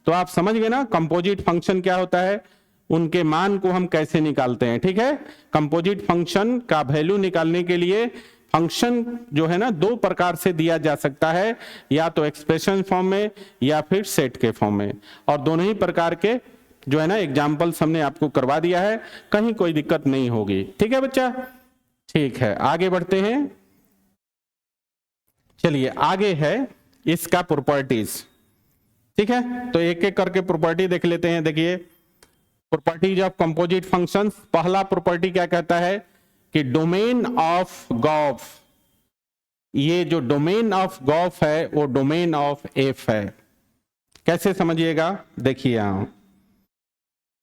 तो आप समझ गए ना कंपोजिट फंक्शन क्या होता है, उनके मान को हम कैसे निकालते हैं। ठीक है, कंपोजिट फंक्शन का वैल्यू निकालने के लिए फंक्शन जो है ना 2 प्रकार से दिया जा सकता है, या तो एक्सप्रेशन फॉर्म में या फिर सेट के फॉर्म में, और दोनों ही प्रकार के जो है ना एग्जाम्पल्स हमने आपको करवा दिया है, कहीं कोई दिक्कत नहीं होगी। ठीक है बच्चा? ठीक है, आगे बढ़ते हैं। चलिए आगे है इसका प्रॉपर्टीज। ठीक है, तो एक एक करके प्रॉपर्टी देख लेते हैं। देखिए प्रॉपर्टीज ऑफ कंपोजिट फंक्शंस। पहला प्रॉपर्टी क्या कहता है कि डोमेन ऑफ गॉफ, ये जो डोमेन ऑफ गॉफ है वो डोमेन ऑफ एफ है। कैसे समझिएगा? देखिए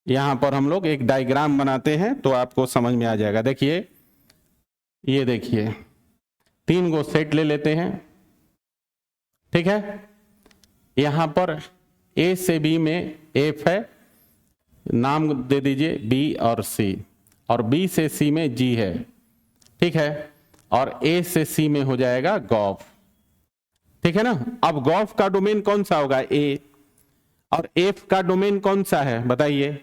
यहां पर हम लोग एक डायग्राम बनाते हैं तो आपको समझ में आ जाएगा। देखिए ये देखिए 3 गो सेट ले लेते हैं। ठीक है, यहां पर A से B में F है, नाम दे दीजिए B और C, और B से C में G है। ठीक है, और A से C में हो जाएगा गॉफ। ठीक है ना? अब गॉफ का डोमेन कौन सा होगा? A, और F का डोमेन कौन सा है बताइए?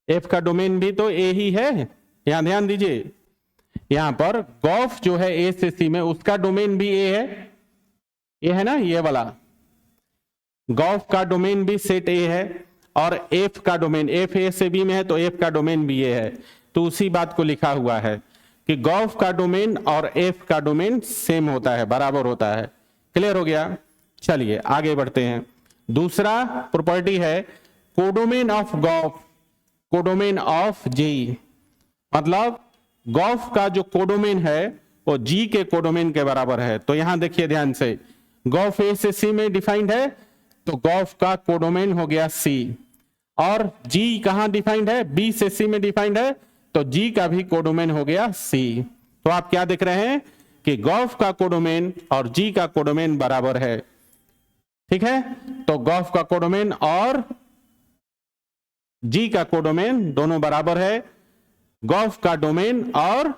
F का डोमेन भी तो A ही है। यहां ध्यान दीजिए, यहां पर गॉफ जो है A से C में, उसका डोमेन भी A है। ये है ना, ये वाला गॉफ का डोमेन भी सेट A है, और F का डोमेन, F A से B में है तो F का डोमेन भी A है। तो उसी बात को लिखा हुआ है कि गॉफ का डोमेन और F का डोमेन सेम होता है, बराबर होता है। क्लियर हो गया? चलिए आगे बढ़ते हैं। दूसरा प्रॉपर्टी है codomain of g o f, codomain of G। मतलब गॉफ का जो कोडोमेन है वो G के कोडोमेन के बराबर है। तो यहां देखिए ध्यान से, गॉफ A से C में डिफाइंड है, तो गॉफ का कोडोमेन हो गया सी। और जी कहां डिफाइंड है, बी से सी में डिफाइंड है, तो जी का भी कोडोमेन हो गया सी। तो आप क्या देख रहे हैं कि गॉफ का कोडोमेन और जी का कोडोमेन बराबर है। ठीक है, तो गॉफ का कोडोमेन और जी का कोडोमेन दोनों बराबर है, गॉफ का डोमेन और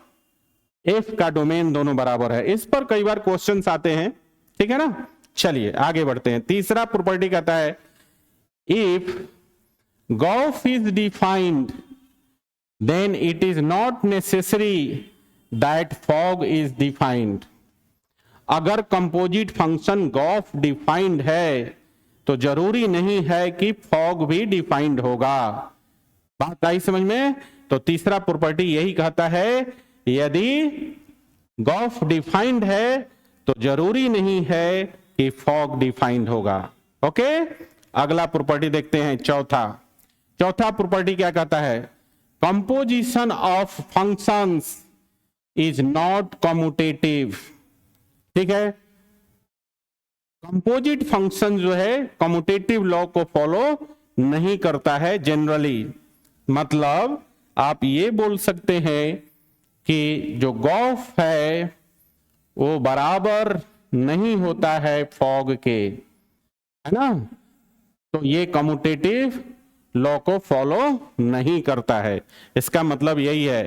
एफ का डोमेन दोनों बराबर है। इस पर कई बार क्वेश्चंस आते हैं, ठीक है ना। चलिए आगे बढ़ते हैं। तीसरा प्रॉपर्टी कहता है if g o f is defined then it is not necessary that f o g is defined. अगर कंपोजिट फंक्शन गॉफ डिफाइंड है तो जरूरी नहीं है कि फॉग भी डिफाइंड होगा। बात आई समझ में। तो तीसरा प्रॉपर्टी यही कहता है यदि गॉफ डिफाइंड है तो जरूरी नहीं है कि फॉग डिफाइंड होगा। ओके, अगला प्रॉपर्टी देखते हैं। चौथा प्रॉपर्टी क्या कहता है, composition of functions is not commutative. ठीक है, कंपोजिट फंक्शन जो है कम्यूटेटिव लॉ को फॉलो नहीं करता है जनरली। मतलब आप ये बोल सकते हैं कि जो गॉफ है वो बराबर नहीं होता है फॉग के, है ना। तो ये कम्यूटेटिव लॉ को फॉलो नहीं करता है। इसका मतलब यही है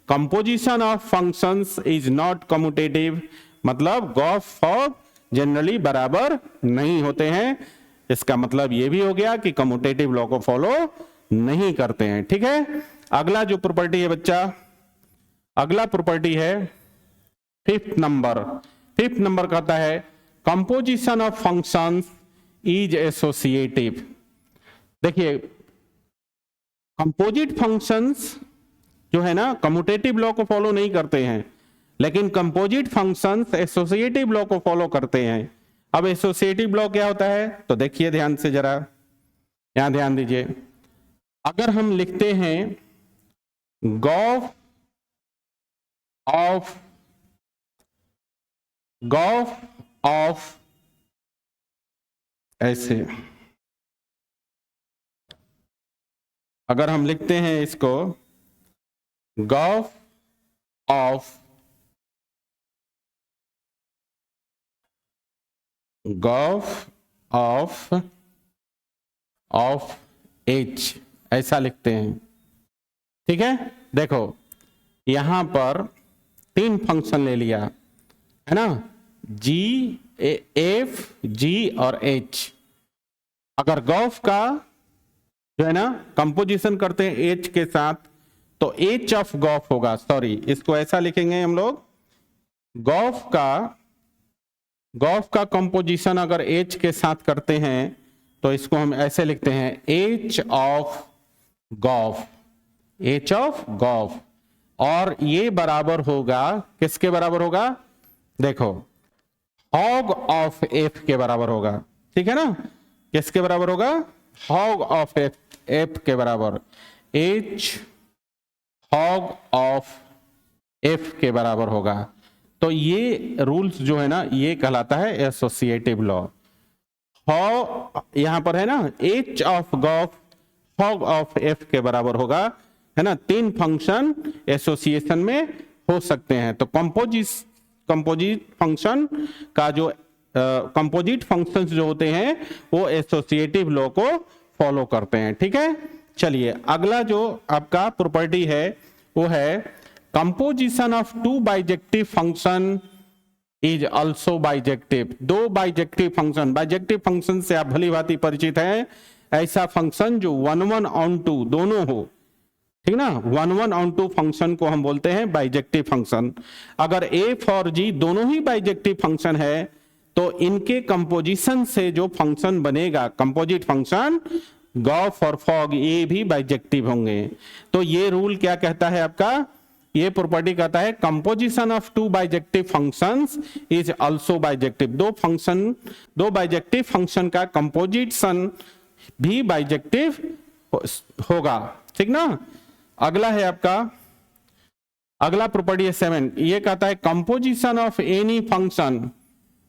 composition of functions is not commutative, मतलब गॉफ फॉग जनरली बराबर नहीं होते हैं। इसका मतलब यह भी हो गया कि कम्यूटेटिव लॉ को फॉलो नहीं करते हैं। ठीक है, अगला जो प्रॉपर्टी है बच्चा, अगला प्रॉपर्टी है फिफ्थ नंबर कहता है composition of functions is associative. देखिए कंपोजिट फंक्शंस जो है ना कम्यूटेटिव लॉ को फॉलो नहीं करते हैं, लेकिन कंपोजिट फंक्शंस एसोसिएटिव लॉ को फॉलो करते हैं। अब एसोसिएटिव लॉ क्या होता है तो देखिए ध्यान से, जरा यहां ध्यान दीजिए। अगर हम लिखते हैं गॉफ ऑफ ऐसे, अगर हम लिखते हैं इसको गॉफ ऑफ एच, ऐसा लिखते हैं। ठीक है, देखो यहां पर तीन फंक्शन ले लिया है ना, जी, एफ, जी और एच। अगर गॉफ का जो है ना कंपोजिशन करते हैं एच के साथ तो एच ऑफ गॉफ होगा, सॉरी इसको ऐसा लिखेंगे हम लोग, गॉफ का कंपोजिशन अगर एच के साथ करते हैं तो इसको हम ऐसे लिखते हैं एच ऑफ गॉफ। और ये बराबर होगा किसके बराबर होगा, देखो हॉग ऑफ एफ के बराबर होगा। ठीक है ना, किसके बराबर होगा, हॉग ऑफ एफ के बराबर, एच हॉग ऑफ एफ के बराबर होगा। तो ये रूल्स जो है ना ये कहलाता है एसोसिएटिव लॉ। यहां पर है ना h of g o f h o g of f के बराबर होगा, है ना। तीन फंक्शन एसोसिएशन में हो सकते हैं। तो कंपोजिट फंक्शन का जो कंपोजिट फंक्शंस जो होते हैं वो एसोसिएटिव लॉ को फॉलो करते हैं। ठीक है, चलिए अगला जो आपका प्रॉपर्टी है वो है composition of two bijective function is also bijective. दो बाइजेक्टिव फंक्शन से आप भली भांति परिचित हैं। ऐसा फंक्शन जो 1 ऑन 2 दोनों हो, ठीक ना, 1 ऑन 2 फंक्शन को हम बोलते हैं बाइजेक्टिव फंक्शन। अगर एफ और जी दोनों ही बाइजेक्टिव फंक्शन है तो इनके कंपोजिशन से जो फंक्शन बनेगा कंपोजिट फंक्शन गॉफ और फॉग ये भी बाइजेक्टिव होंगे। तो ये रूल क्या कहता है आपका, ये प्रॉपर्टी कहता है composition of two bijective functions is also bijective. दो बाइजेक्टिव फंक्शन का कंपोजिशन भी बाइजेक्टिव होगा। ठीक ना, अगला है आपका, अगला प्रॉपर्टी है 7, ये कहता है composition of any function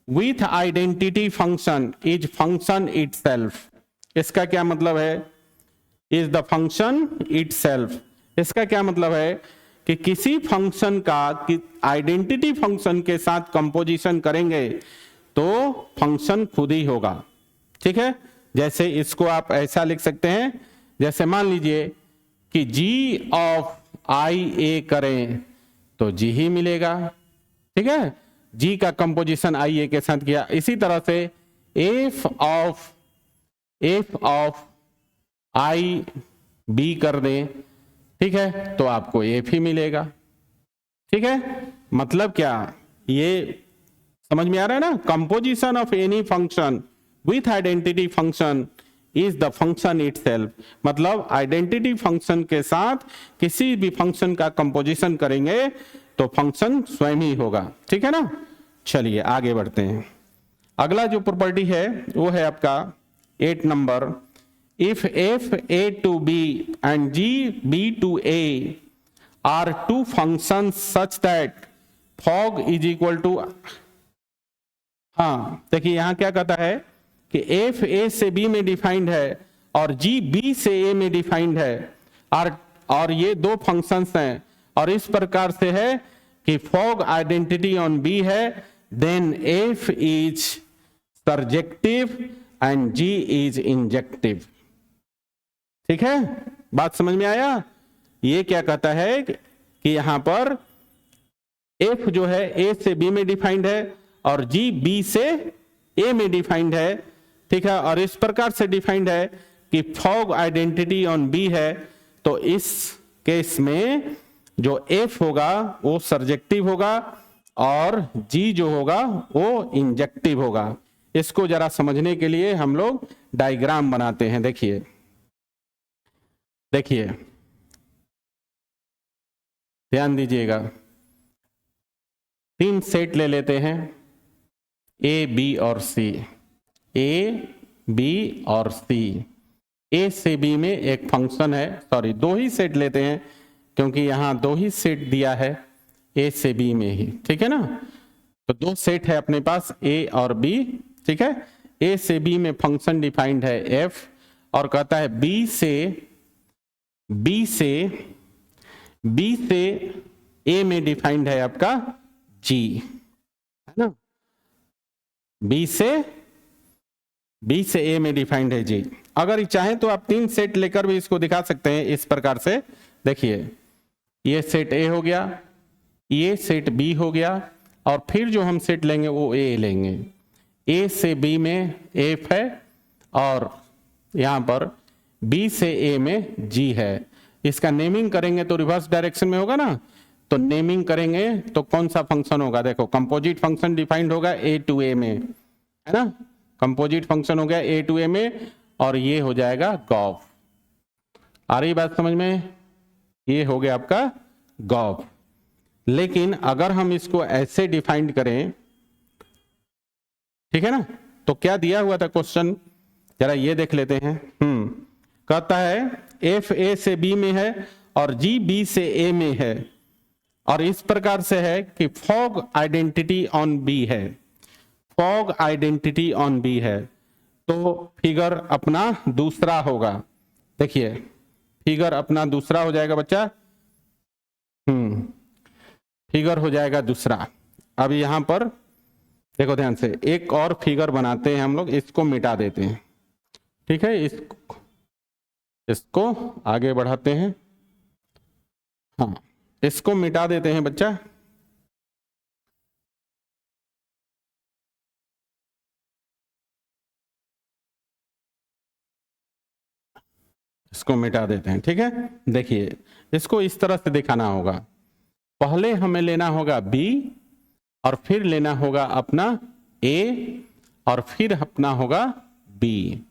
with identity function is function itself. इसका क्या मतलब है? Is the function itself. इसका क्या मतलब है कि किसी फंक्शन का आइडेंटिटी फंक्शन के साथ कंपोजिशन करेंगे तो फंक्शन खुद ही होगा। ठीक है, जैसे इसको आप ऐसा लिख सकते हैं, जैसे मान लीजिए कि g ऑफ आई ए करें तो g ही मिलेगा। ठीक है, g का कंपोजिशन आई ए के साथ किया। इसी तरह से f ऑफ आई बी कर दें, ठीक है, तो आपको f ही मिलेगा। ठीक है, मतलब क्या, ये समझ में आ रहा है ना? Composition of any function with identity function is the function itself. मतलब आइडेंटिटी फंक्शन के साथ किसी भी फंक्शन का कंपोजिशन करेंगे तो फंक्शन स्वयं ही होगा। ठीक है ना? चलिए आगे बढ़ते हैं। अगला जो प्रॉपर्टी है वो है आपका 8 number. If f A to B and g B to A are two function such that f o g is equal to, हाँ देखिए यहां क्या कहता है कि एफ ए से बी में डिफाइंड है और जी बी से ए में डिफाइंड है, और ये दो फंक्शंस हैं, और इस प्रकार से है कि फॉग आइडेंटिटी ऑन बी है, then f is surjective and g is injective. ठीक है, बात समझ में आया? ये क्या कहता है कि यहां पर एफ जो है ए से बी में डिफाइंड है और जी बी से ए में डिफाइंड है। ठीक है, और इस प्रकार से डिफाइंड है कि फॉग आइडेंटिटी ऑन बी है, तो इस केस में जो एफ होगा वो सर्जेक्टिव होगा और जी जो होगा वो इंजेक्टिव होगा। इसको जरा समझने के लिए हम लोग डायग्राम बनाते हैं। देखिए देखिए ध्यान दीजिएगा, 3 सेट ले लेते हैं, ए बी और सी। ए बी और सी, ए से बी में एक फंक्शन है, सॉरी 2 ही सेट लेते हैं क्योंकि यहां 2 ही सेट दिया है ए से बी में ही। ठीक है ना? तो 2 सेट है अपने पास, ए और बी। ठीक है, ए से बी में फंक्शन डिफाइंड है एफ, और कहता है बी से ए में डिफाइंड है आपका जी, है ना? बी से ए में डिफाइंड है जी। अगर चाहें तो आप 3 सेट लेकर भी इसको दिखा सकते हैं इस प्रकार से। देखिए ये सेट ए हो गया, ये सेट बी हो गया, और फिर जो हम सेट लेंगे वो ए लेंगे। ए से बी में एफ है और यहां पर बी से ए में जी है। इसका नेमिंग करेंगे तो रिवर्स डायरेक्शन में होगा ना, तो नेमिंग करेंगे तो कौन सा फंक्शन होगा? देखो कंपोजिट फंक्शन डिफाइंड होगा ए टू ए में, है ना? कंपोजिट फंक्शन हो गया ए टू ए में, और ये हो जाएगा गॉफ। आ रही बात समझ में? ये हो गया आपका गॉफ। लेकिन अगर हम इसको ऐसे डिफाइंड करें, ठीक है ना, तो क्या दिया हुआ था क्वेश्चन, जरा ये देख लेते हैं। कहता है एफ ए से बी में है और जी बी से ए में है, और इस प्रकार से है कि फॉग आइडेंटिटी ऑन बी है, फॉग आइडेंटिटी ऑन बी है, तो फिगर अपना दूसरा होगा। देखिए फिगर अपना दूसरा हो जाएगा बच्चा, फिगर हो जाएगा दूसरा। अब यहां पर देखो ध्यान से, एक और फिगर बनाते हैं हम लोग, इसको मिटा देते हैं। ठीक है, इसको आगे बढ़ाते हैं, हाँ इसको मिटा देते हैं बच्चा। इसको मिटा देते हैं। ठीक है, देखिए इसको इस तरह से दिखाना होगा, पहले हमें लेना होगा बी, और फिर लेना होगा अपना ए, और फिर अपना होगा बी।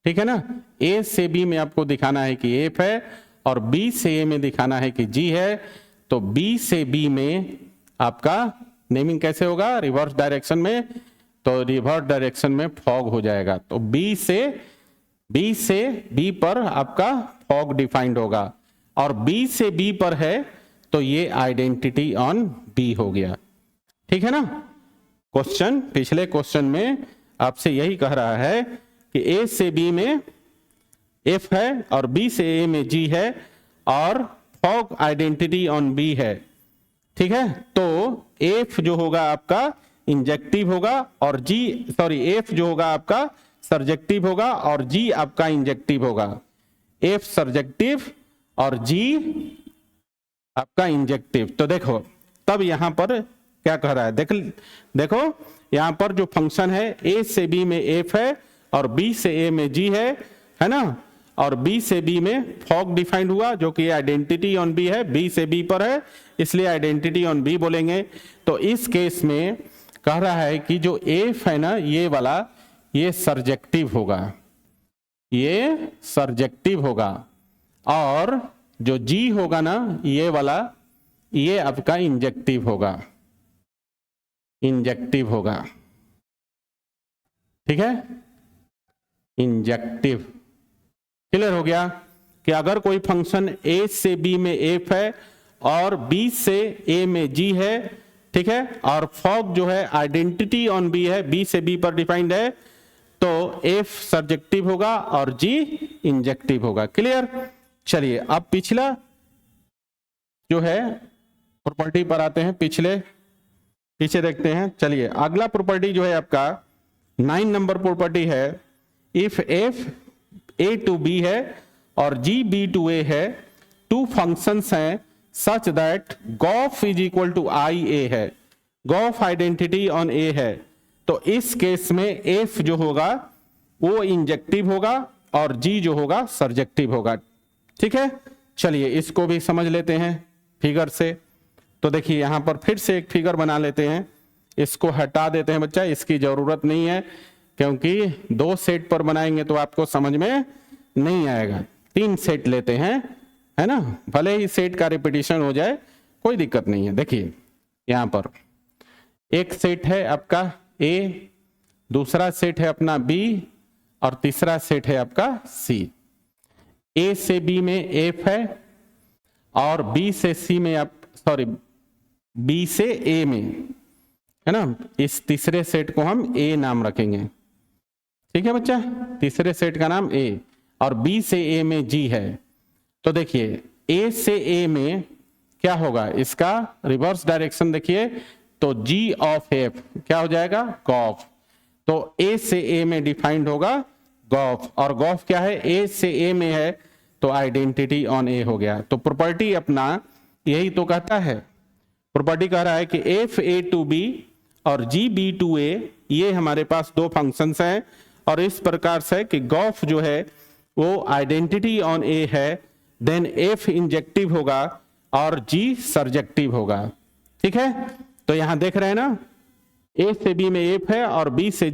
ठीक है ना? ए से बी में आपको दिखाना है कि एफ है, और बी से ए में दिखाना है कि जी है, तो बी से बी में आपका नेमिंग कैसे होगा? रिवर्स डायरेक्शन में, तो रिवर्स डायरेक्शन में फॉग हो जाएगा। तो बी से बी पर आपका फॉग डिफाइंड होगा, और बी से बी पर है तो ये आइडेंटिटी ऑन बी हो गया। ठीक है ना? क्वेश्चन, पिछले क्वेश्चन में आपसे यही कह रहा है कि ए से बी में एफ है और बी से ए में जी है और फॉग आइडेंटिटी ऑन बी है, ठीक है। तो एफ जो होगा आपका इंजेक्टिव होगा और एफ जो होगा आपका सर्जेक्टिव होगा और जी आपका इंजेक्टिव होगा। एफ सर्जेक्टिव और जी आपका इंजेक्टिव। तो देखो तब यहां पर क्या कह रहा है, देखो यहां पर जो फंक्शन है ए से बी में एफ है और बी से ए में जी है ना, और बी से बी में फॉग डिफाइंड हुआ जो कि आइडेंटिटी ऑन बी है, बी से बी पर है इसलिए आइडेंटिटी ऑन बी बोलेंगे। तो इस केस में कह रहा है कि जो एफ है ना ये वाला ये सर्जेक्टिव होगा, ये सर्जेक्टिव होगा, और जो जी होगा ना ये वाला ये आपका इंजेक्टिव होगा, इंजेक्टिव होगा, ठीक है, इंजेक्टिव। क्लियर हो गया कि अगर कोई फंक्शन ए से बी में एफ है और बी से ए में जी है, ठीक है, और फॉग जो है आइडेंटिटी ऑन बी है, बी से बी पर डिफाइंड है, तो एफ सब्जेक्टिव होगा और जी इंजेक्टिव होगा। क्लियर। चलिए अब पिछला जो है प्रॉपर्टी पर आते हैं, पीछे देखते हैं। चलिए अगला प्रॉपर्टी जो है आपका 9 नंबर प्रॉपर्टी है, if f A to B है और जी बी टू ए है, टू फंक्शंस हैं such that gof is equal to I A है, गॉफ आइडेंटिटी ऑन ए है, तो इस केस में एफ जो होगा वो इंजेक्टिव होगा और जी जो होगा सर्जेक्टिव होगा, ठीक है। चलिए इसको भी समझ लेते हैं फिगर से। तो देखिए यहां पर फिर से एक फिगर बना लेते हैं, इसको हटा देते हैं बच्चा, इसकी जरूरत नहीं है क्योंकि 2 सेट पर बनाएंगे तो आपको समझ में नहीं आएगा। 3 सेट लेते हैं, है ना, भले ही सेट का रिपीटिशन हो जाए कोई दिक्कत नहीं है। देखिए यहां पर एक सेट है आपका ए, दूसरा सेट है अपना बी और तीसरा सेट है आपका सी। ए से बी में एफ है और बी से सी में बी से ए में, है ना, इस तीसरे सेट को हम ए नाम रखेंगे, ठीक है बच्चा, तीसरे सेट का नाम ए, और बी से ए में जी है। तो देखिए ए से ए में क्या होगा, इसका रिवर्स डायरेक्शन देखिए, तो जी ऑफ एफ क्या हो जाएगा, गॉफ। तो ए से ए में डिफाइंड होगा गॉफ, और गॉफ क्या है, ए से ए में है तो आइडेंटिटी ऑन ए हो गया। तो प्रॉपर्टी अपना यही तो कहता है, प्रॉपर्टी कह रहा है कि एफ ए टू बी और जी बी टू ए ये हमारे पास 2 फंक्शंस हैं, और इस प्रकार से कि गॉफ जो है वो आइडेंटिटी ऑन ए है, देन एफ इंजेक्टिव होगा और जी सर्जेक्टिव होगा, ठीक है। तो यहां देख रहे हैं ना, ए से बी में एफ है और बी से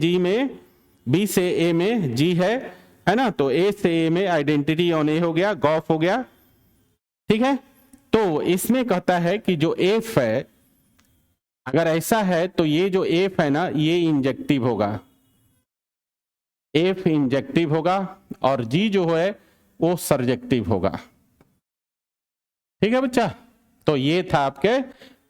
ए में जी है ना, तो ए से ए में आइडेंटिटी ऑन ए हो गया, गॉफ हो गया, ठीक है। तो इसमें कहता है कि जो एफ है अगर ऐसा है तो ये जो एफ है ना ये इंजेक्टिव होगा, एफ इंजेक्टिव होगा और जी जो है वो सर्जेक्टिव होगा, ठीक है बच्चा। तो ये था आपके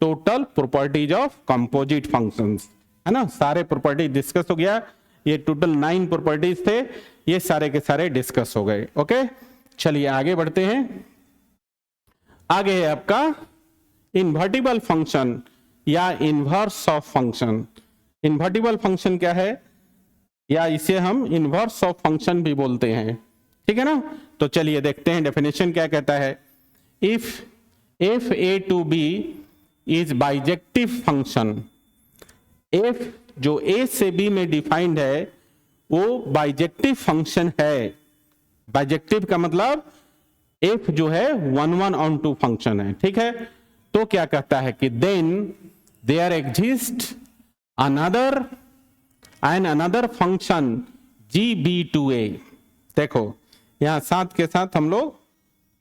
total properties of composite functions, है ना, सारे प्रॉपर्टी डिस्कस हो गया। ये टोटल 9 प्रॉपर्टीज थे, ये सारे के सारे डिस्कस हो गए। ओके चलिए आगे बढ़ते हैं। आगे है आपका इन्वर्टिबल फंक्शन या inverse of function. Invertible function क्या है, या इसे हम इन्वर्स ऑफ फंक्शन भी बोलते हैं, ठीक है ना। तो चलिए देखते हैं डेफिनेशन क्या कहता है। If A to B is bijective function, f जो ए से बी में डिफाइंड है वो बाइजेक्टिव फंक्शन है। बाइजेक्टिव का मतलब एफ जो है 1 ऑन 2 फंक्शन है, ठीक है। तो क्या कहता है कि then there exist another function g B to a. देखो यहां साथ के साथ हम लोग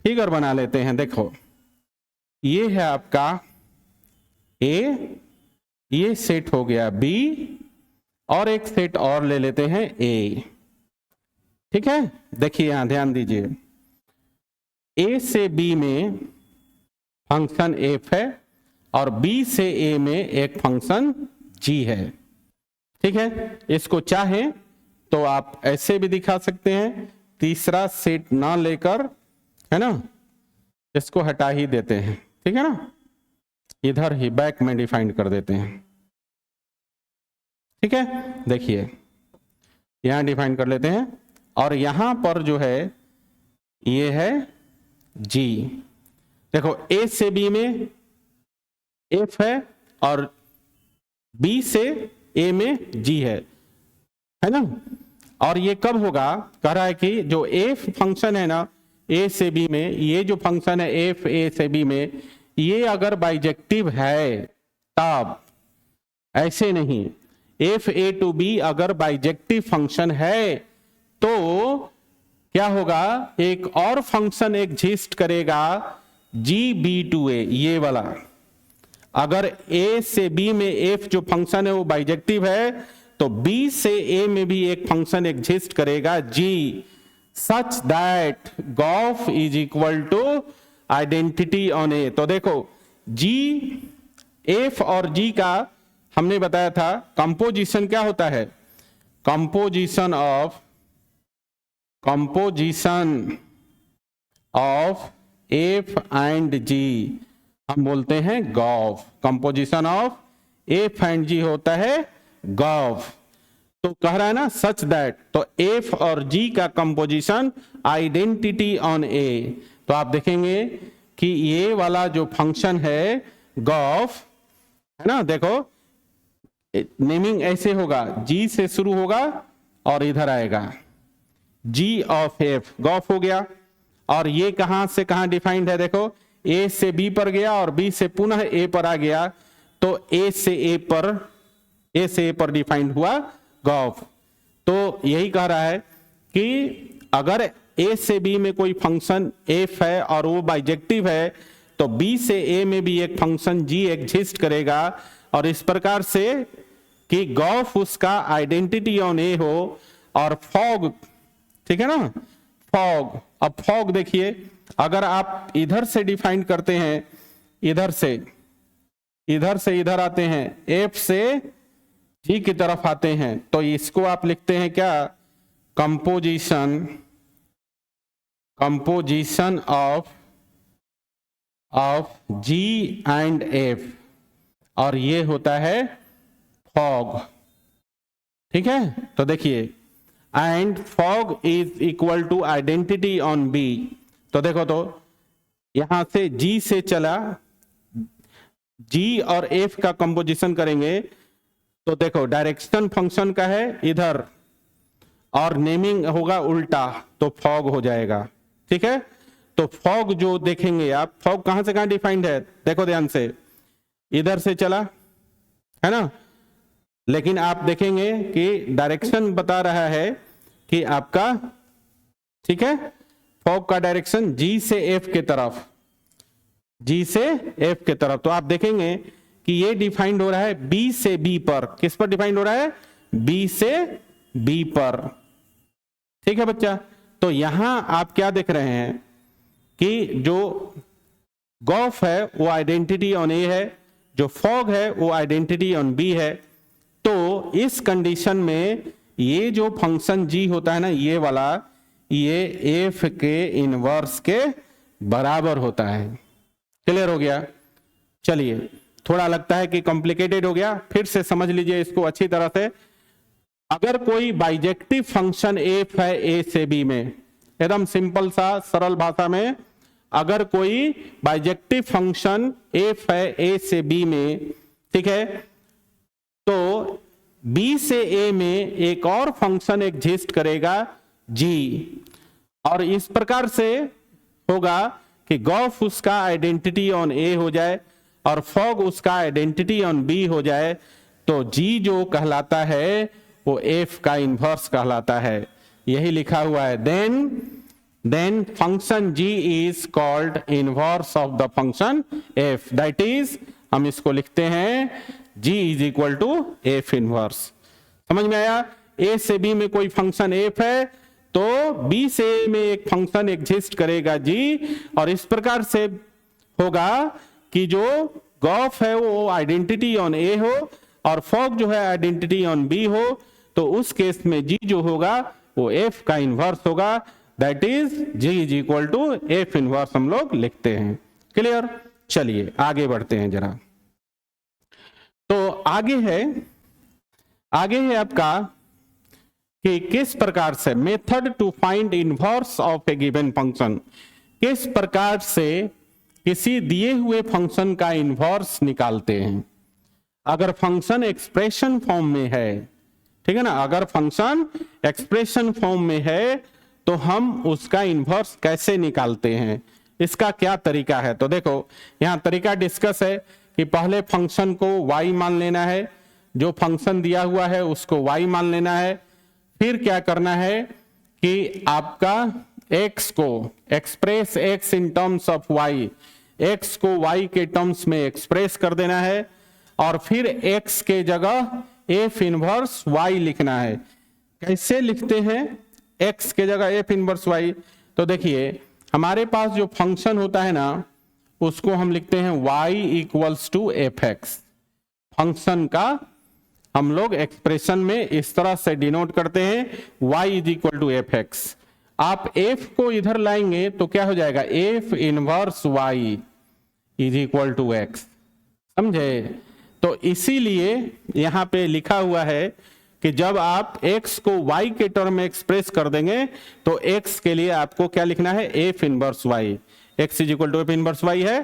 फिगर बना लेते हैं। देखो ये है आपका ए, ये सेट हो गया बी, और एक सेट और ले लेते हैं ए, ठीक है। देखिए यहां ध्यान दीजिए, ए से बी में फंक्शन एफ है और बी से ए में एक फंक्शन जी है, ठीक है, इसको चाहे तो आप ऐसे भी दिखा सकते हैं, तीसरा सेट ना लेकर, है ना, इसको हटा ही देते हैं, ठीक है ना, इधर ही बैक में डिफाइन कर देते हैं। ठीक है, देखिए यहां डिफाइन कर लेते हैं, और यहां पर जो है ये है जी। देखो ए से बी में एफ है और बी से ए में जी है ना। और ये कब होगा, कह रहा है कि जो एफ फंक्शन है ना ए से बी में, ये जो फंक्शन है एफ ए से बी में, ये अगर बाइजेक्टिव है तब, ऐसे नहीं। एफ ए टू बी अगर बाइजेक्टिव फंक्शन है तो क्या होगा, एक और फंक्शन एग्जिस्ट करेगा जी बी टू ए, ये वाला। अगर ए से बी में एफ जो फंक्शन है वो बाइजेक्टिव है तो बी से ए में भी एक फंक्शन एग्जिस्ट करेगा g, such that gof is equal to identity on a. तो देखो जी, एफ और जी का हमने बताया था कंपोजिशन क्या होता है, composition of f and g हम बोलते हैं gof. Composition of f and g होता है गॉफ। तो कह रहा है ना सच दैट, तो एफ और जी का कंपोजिशन आइडेंटिटी ऑन ए। तो आप देखेंगे कि ये वाला जो फंक्शन है गॉफ, है ना, देखो नेमिंग ऐसे होगा, जी से शुरू होगा और इधर आएगा जी ऑफ एफ, गॉफ हो गया। और ये कहां से कहां डिफाइंड है, देखो ए से बी पर गया और बी से पुनः ए पर आ गया, तो ए से ए पर डिफाइंड हुआ गॉफ। तो यही कह रहा है कि अगर ए से बी में कोई फंक्शन एफ है और वो बाइजेक्टिव है तो बी से ए में भी एक फंक्शन जी एग्जिस्ट करेगा, और इस प्रकार से कि गॉफ उसका आइडेंटिटी ऑन ए हो। और फॉग, ठीक है ना, फॉग, अब फॉग देखिए, अगर आप इधर से डिफाइन करते हैं, इधर से इधर आते हैं, एफ से जी की तरफ आते हैं, तो इसको आप लिखते हैं क्या, composition of g and f, और ये होता है फॉग। ठीक है, तो देखिए and f o g is equal to identity on B. तो देखो, तो यहां से जी से चला, जी और एफ का कंपोजिशन करेंगे तो देखो डायरेक्शन फंक्शन का है इधर और नेमिंग होगा उल्टा, तो फॉग हो जाएगा। ठीक है, तो फॉग जो देखेंगे आप, फॉग कहां से कहां डिफाइंड है, देखो ध्यान से, इधर से चला, है ना, लेकिन आप देखेंगे कि डायरेक्शन बता रहा है कि आपका, ठीक है, फॉग का डायरेक्शन जी से एफ के तरफ, जी से एफ के तरफ। तो आप देखेंगे कि ये डिफाइंड हो रहा है बी से बी पर। किस पर डिफाइंड हो रहा है, बी से बी पर। ठीक है बच्चा, तो यहां आप क्या देख रहे हैं कि जो गॉफ है वो आइडेंटिटी ऑन ए है, जो फॉग है वो आइडेंटिटी ऑन बी है। तो इस कंडीशन में ये जो फंक्शन जी होता है ना, ये वाला, ये एफ के इनवर्स के बराबर होता है। क्लियर हो गया? चलिए, थोड़ा लगता है कि कॉम्प्लिकेटेड हो गया, फिर से समझ लीजिए इसको अच्छी तरह से। अगर कोई बाइजेक्टिव फंक्शन एफ है ए से बी में, एकदम सिंपल सा सरल भाषा में, अगर कोई बाइजेक्टिव फंक्शन एफ है ए से बी में, ठीक है, तो बी से ए में एक और फंक्शन एग्जिस्ट करेगा जी, और इस प्रकार से होगा कि गॉफ उसका आइडेंटिटी ऑन ए हो जाए और फॉग उसका आइडेंटिटी ऑन बी हो जाए, तो जी जो कहलाता है वो एफ का इनवर्स कहलाता है। यही लिखा हुआ है, then function g is called inverse of the function f, that is, हम इसको लिखते हैं g is equal to f inverse. समझ में आया? ए से बी में कोई फंक्शन एफ है तो बी से ए में एक फंक्शन एग्जिस्ट करेगा जी, और इस प्रकार से होगा कि जो गॉफ है वो आइडेंटिटी ऑन ए हो और फॉग जो है आइडेंटिटी ऑन बी हो तो उस केस में जी जो होगा वो एफ का इनवर्स होगा, that is g is equal to f inverse हम लोग लिखते हैं। क्लियर? चलिए आगे बढ़ते हैं जरा। तो आगे है आपका कि किस प्रकार से method to find inverse of a given function, किस प्रकार से किसी दिए हुए फंक्शन का इनवर्स निकालते हैं। अगर फंक्शन एक्सप्रेशन फॉर्म में है, ठीक है ना, अगर फंक्शन एक्सप्रेशन फॉर्म में है तो हम उसका इनवर्स कैसे निकालते हैं, इसका क्या तरीका है। तो देखो यहां तरीका डिस्कस है कि पहले फंक्शन को y मान लेना है, जो फंक्शन दिया हुआ है उसको y मान लेना है, फिर क्या करना है कि आपका x को express x in terms of y, x को y के टर्म्स में एक्सप्रेस कर देना है और फिर x के जगह f इनवर्स y लिखना है। कैसे लिखते हैं x के जगह f इनवर्स y? तो देखिए हमारे पास जो फंक्शन होता है ना उसको हम लिखते हैं y equals to f x. Function का हम लोग एक्सप्रेशन में इस तरह से डिनोट करते हैं y is equal to f x. आप f को इधर लाएंगे तो क्या हो जाएगा, f inverse y is equal to x। समझे? तो इसीलिए यहां पे लिखा हुआ है कि जब आप x को y के टर्म में एक्सप्रेस कर देंगे तो x के लिए आपको क्या लिखना है, f inverse y, x is equal to f inverse y है,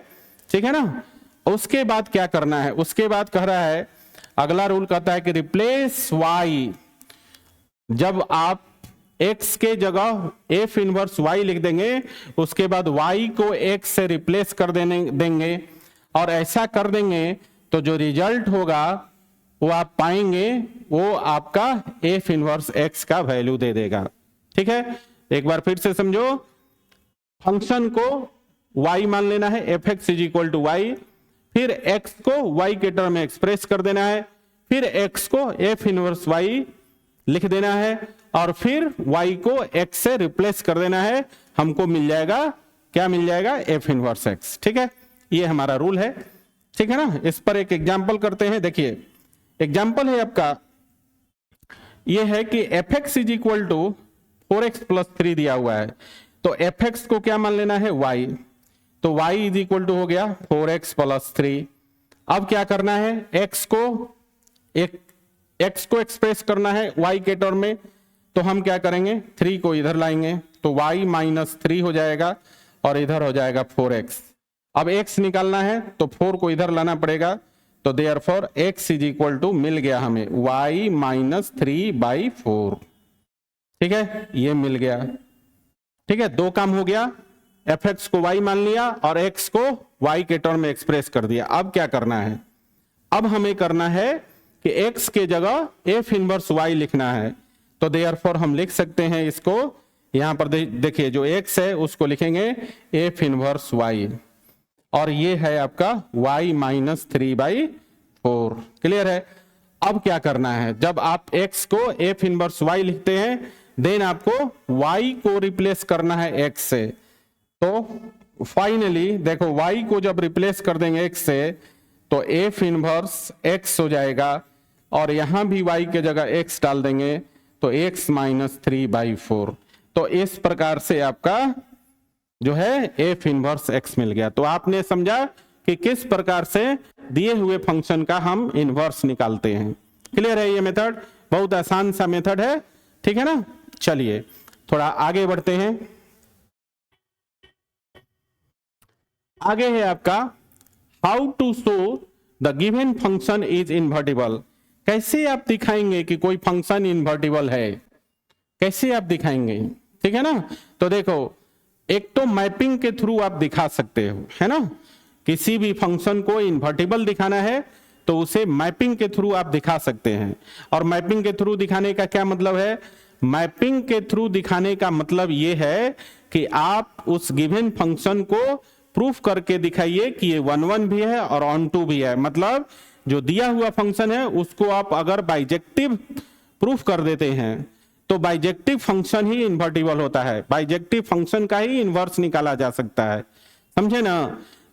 ठीक है ना। उसके बाद क्या करना है, उसके बाद कह रहा है अगला रूल कहता है कि रिप्लेस y, जब आप x के जगह f इनवर्स y लिख देंगे उसके बाद y को x से रिप्लेस कर देंगे और ऐसा कर देंगे तो जो रिजल्ट होगा वो आप पाएंगे वो आपका f इनवर्स x का वैल्यू दे देगा। ठीक है, एक बार फिर से समझो, फंक्शन को y मान लेना है f x is equal to y, फिर x को y के टर्म में एक्सप्रेस कर देना है, फिर x को f इनवर्स y लिख देना है और फिर y को x से रिप्लेस कर देना है, हमको मिल जाएगा, क्या मिल जाएगा, f इनवर्स x। ठीक है, ये हमारा रूल है, ठीक है ना। इस पर एक एग्जांपल करते हैं। देखिए एग्जांपल है आपका, ये है कि f x is equal to 4x plus 3 दिया हुआ है, तो एफ एक्स को क्या मान लेना है, y, तो y इज इक्वल टू हो गया 4x प्लस 3। अब क्या करना है, x को एक्सप्रेस करना है y के टर्म में, तो हम क्या करेंगे, 3 को इधर लाएंगे तो y माइनस 3 हो जाएगा और इधर हो जाएगा 4x। अब x निकालना है तो 4 को इधर लाना पड़ेगा, तो therefore x is equal to मिल गया हमें y माइनस 3/4। ठीक है, ये मिल गया। ठीक है, दो काम हो गया, एफ एक्स को y मान लिया और x को y के टर्म में एक्सप्रेस कर दिया। अब क्या करना है, अब हमें करना है कि x के जगह f इनवर्स y लिखना है, तो देयरफॉर हम लिख सकते हैं इसको, यहां पर देखिए जो x है उसको लिखेंगे f इनवर्स y और ये है आपका y माइनस 3/4। क्लियर है। अब क्या करना है, जब आप x को f इनवर्स y लिखते हैं देन आपको y को रिप्लेस करना है x से, तो फाइनली देखो y को जब रिप्लेस कर देंगे x से तो f इनवर्स x हो जाएगा और यहां भी y के जगह x डाल देंगे तो x माइनस 3/4। तो इस प्रकार से आपका जो है f इनवर्स x मिल गया। तो आपने समझा कि किस प्रकार से दिए हुए फंक्शन का हम इनवर्स निकालते हैं। क्लियर है, ये मेथड बहुत आसान सा मेथड है, ठीक है ना। चलिए थोड़ा आगे बढ़ते हैं। आगे है आपका how to show the given function is invertible. कैसे आप दिखाएंगे कि कोई फंक्शन इन्वर्टिबल है, कैसे आप दिखाएंगे, ठीक है ना। तो देखो एक तो मैपिंग के थ्रू आप दिखा सकते हो, है ना। किसी भी फंक्शन को इन्वर्टिबल दिखाना है तो उसे मैपिंग के थ्रू आप दिखा सकते हैं। और मैपिंग के थ्रू दिखाने का क्या मतलब है, मैपिंग के थ्रू दिखाने का मतलब यह है कि आप उस गिवन फंक्शन को प्रूफ करके दिखाइए कि ये 1 भी है और ऑन 2 भी है। मतलब जो दिया हुआ फंक्शन है उसको आप अगर बाइजेक्टिव प्रूफ कर देते हैं तो बाइजेक्टिव फंक्शन ही इन्वर्टिबल होता है, बाइजेक्टिव फंक्शन का ही इन्वर्स निकाला जा सकता है, समझे ना।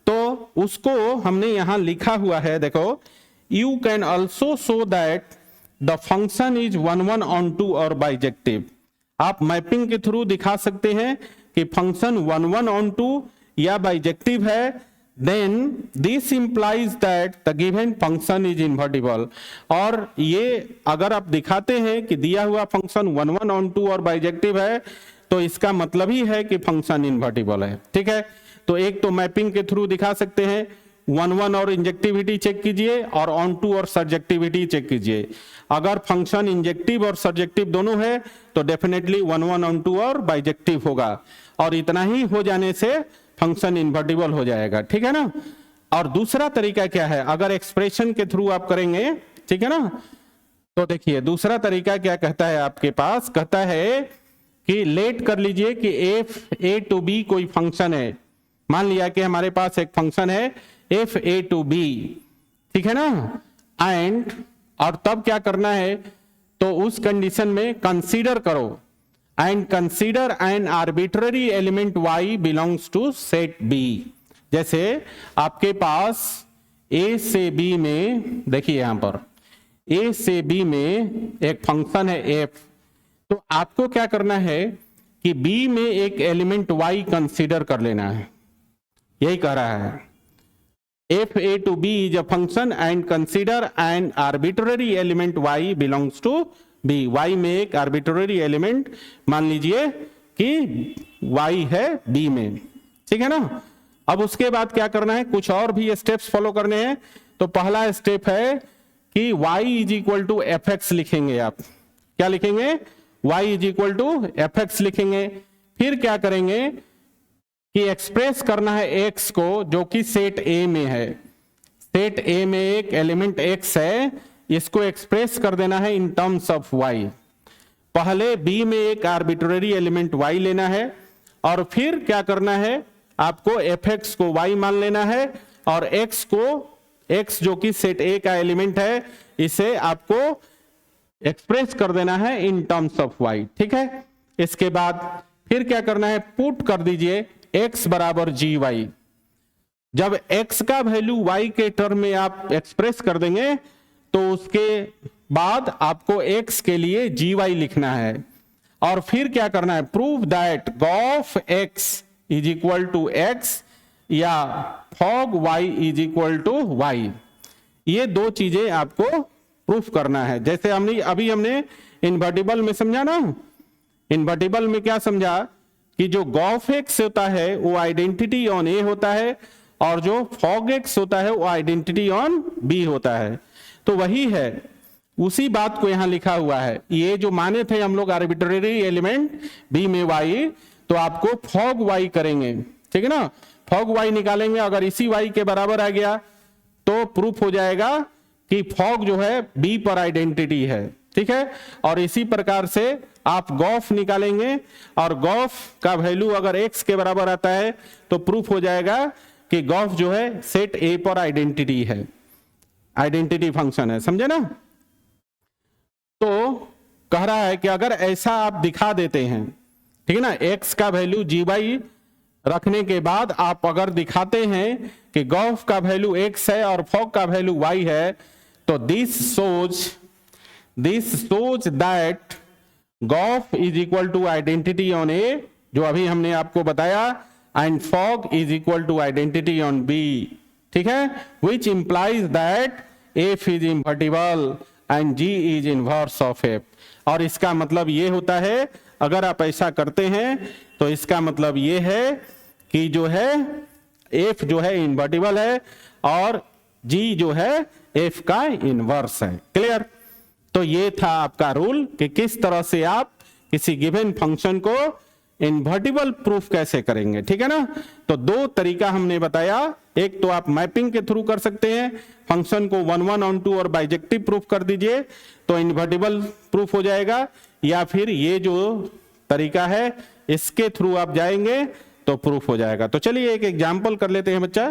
तो उसको हमने यहां लिखा हुआ है, देखो you can also show that the function is 1 1 on 2 और बाइजेक्टिव। आप मैपिंग के थ्रू दिखा सकते हैं कि फंक्शन 1 1 on 2 या बाइजेक्टिव है, then this implies that the given function is invertible। और ये अगर आप दिखाते हैं कि दिया हुआ फंक्शन 1 1 on 2 और बाइजेक्टिव है, तो इसका मतलब ही है कि फंक्शन इन्वर्टिबल है। ठीक है, तो एक तो मैपिंग के थ्रू दिखा सकते हैं, 1 1 और इंजेक्टिविटी चेक कीजिए और ऑन टू और सर्जेक्टिविटी चेक कीजिए। अगर फंक्शन इंजेक्टिव और सर्जेक्टिव दोनों है तो डेफिनेटली 1 1 ऑन टू और बाइजेक्टिव होगा, और इतना ही हो जाने से फंक्शन इन्वर्टिबल हो जाएगा। ठीक है ना। और दूसरा तरीका क्या है, अगर एक्सप्रेशन के थ्रू आप करेंगे, ठीक है ना, तो देखिए दूसरा तरीका क्या कहता है आपके पास, कहता है कि लेट कर लीजिए कि एफ ए टू बी कोई फंक्शन है। मान लिया कि हमारे पास एक फंक्शन है एफ ए टू बी, ठीक है ना, एंड और तब क्या करना है, तो उस कंडीशन में कंसीडर करो and consider an arbitrary element y belongs to set b। जैसे आपके पास a से b में, देखिए यहां पर a से b में एक फंक्शन है f, तो आपको क्या करना है कि b में एक एलिमेंट y कंसीडर कर लेना है। यही कह रहा है, f A to B is a function and consider an arbitrary element y belongs to b। y में एक आर्बिट्ररी एलिमेंट मान लीजिए कि y है b में, ठीक है ना। अब उसके बाद क्या करना है, कुछ और भी स्टेप्स फॉलो करने हैं। तो पहला स्टेप है कि y is equal to f x लिखेंगे। आप क्या लिखेंगे, y is equal to f x लिखेंगे। फिर क्या करेंगे कि एक्सप्रेस करना है x को, जो कि सेट A में है। सेट A में एक एलिमेंट x है, इसको एक्सप्रेस कर देना है इन टर्म्स ऑफ y। पहले B में एक आर्बिट्ररी एलिमेंट y लेना है, और फिर क्या करना है, आपको fx को y मान लेना है, और x को, x जो कि सेट A का एलिमेंट है, इसे आपको एक्सप्रेस कर देना है इन टर्म्स ऑफ y। ठीक है, इसके बाद फिर क्या करना है, पुट कर दीजिए x बराबर जी वाई। जब x का वैल्यू y के टर्म में आप एक्सप्रेस कर देंगे तो उसके बाद आपको x के लिए जी वाई लिखना है, और फिर क्या करना है, prove that gof x is equal to x या fog y is equal to y। ये दो चीजें आपको प्रूफ करना है। जैसे हमने इन्वर्टिबल में समझा ना, इन्वर्टिबल में क्या समझा कि जो गॉफ एक्स होता है वो आइडेंटिटी ऑन ए होता है, और जो फॉग एक्स होता है वो आइडेंटिटी ऑन बी होता है। तो वही है, उसी बात को यहां लिखा हुआ है। ये जो माने थे हम लोग आर्बिट्ररी एलिमेंट बी में वाई, तो आपको फॉग वाई करेंगे, ठीक है ना। फॉग वाई निकालेंगे, अगर इसी वाई के बराबर आ गया तो प्रूफ हो जाएगा कि फॉग जो है बी पर आइडेंटिटी है, ठीक है। और इसी प्रकार से आप गॉफ निकालेंगे, और गॉफ का वैल्यू अगर x के बराबर आता है तो प्रूफ हो जाएगा कि गॉफ जो है सेट A पर आइडेंटिटी है, आइडेंटिटी फंक्शन है, समझे ना। तो कह रहा है कि अगर ऐसा आप दिखा देते हैं, ठीक है ना, x का वैल्यू जी वाई रखने के बाद आप अगर दिखाते हैं कि गॉफ का वैल्यू x है और फॉग का वैल्यू y है, तो this shows that g o f is equal to identity on A, जो अभी हमने आपको बताया, and f o g is equal to identity on B, ठीक है, which implies that f is invertible and g is inverse of f. और इसका मतलब ये होता है, अगर आप ऐसा करते हैं तो इसका मतलब ये है कि जो है एफ जो है इन्वर्टिबल है और जी जो है एफ का इनवर्स है। क्लियर। तो ये था आपका रूल कि किस तरह से आप किसी गिवन फंक्शन को इन्वर्टिबल प्रूफ कैसे करेंगे, ठीक है ना। तो दो तरीका हमने बताया, एक तो आप मैपिंग के थ्रू कर सकते हैं, फंक्शन को 1 1 on 2 और बाइजेक्टिव प्रूफ कर दीजिए तो इन्वर्टिबल प्रूफ हो जाएगा, या फिर ये जो तरीका है इसके थ्रू आप जाएंगे तो प्रूफ हो जाएगा। तो चलिए एक एग्जाम्पल कर लेते हैं बच्चा,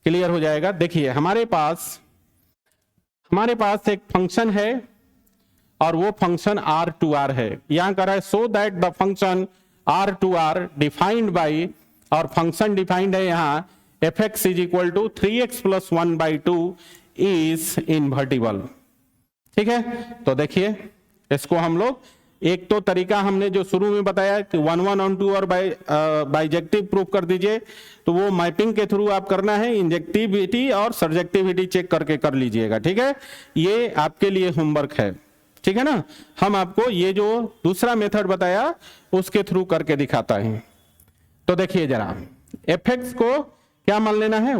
क्लियर हो जाएगा। देखिए हमारे पास एक फंक्शन है और वो फंक्शन R2R है। यहां कह रहा है so that the function R2R defined by, और फंक्शन डिफाइंड है यहां fx is equal to 3x + 1/2 is invertible. ठीक है, तो देखिए इसको हम लोग, एक तो तरीका हमने जो शुरू में बताया कि 1 1 ऑन 2 और बाइजेक्टिव प्रूफ कर दीजिए, तो वो मैपिंग के थ्रू आप करना है, इंजेक्टिविटी और सर्जेक्टिविटी चेक करके कर लीजिएगा। ठीक है, ये आपके लिए होमवर्क है। ठीक है ना, हम आपको ये जो दूसरा मेथड बताया उसके थ्रू करके दिखाता है। तो देखिए जरा, fx को क्या मान लेना है,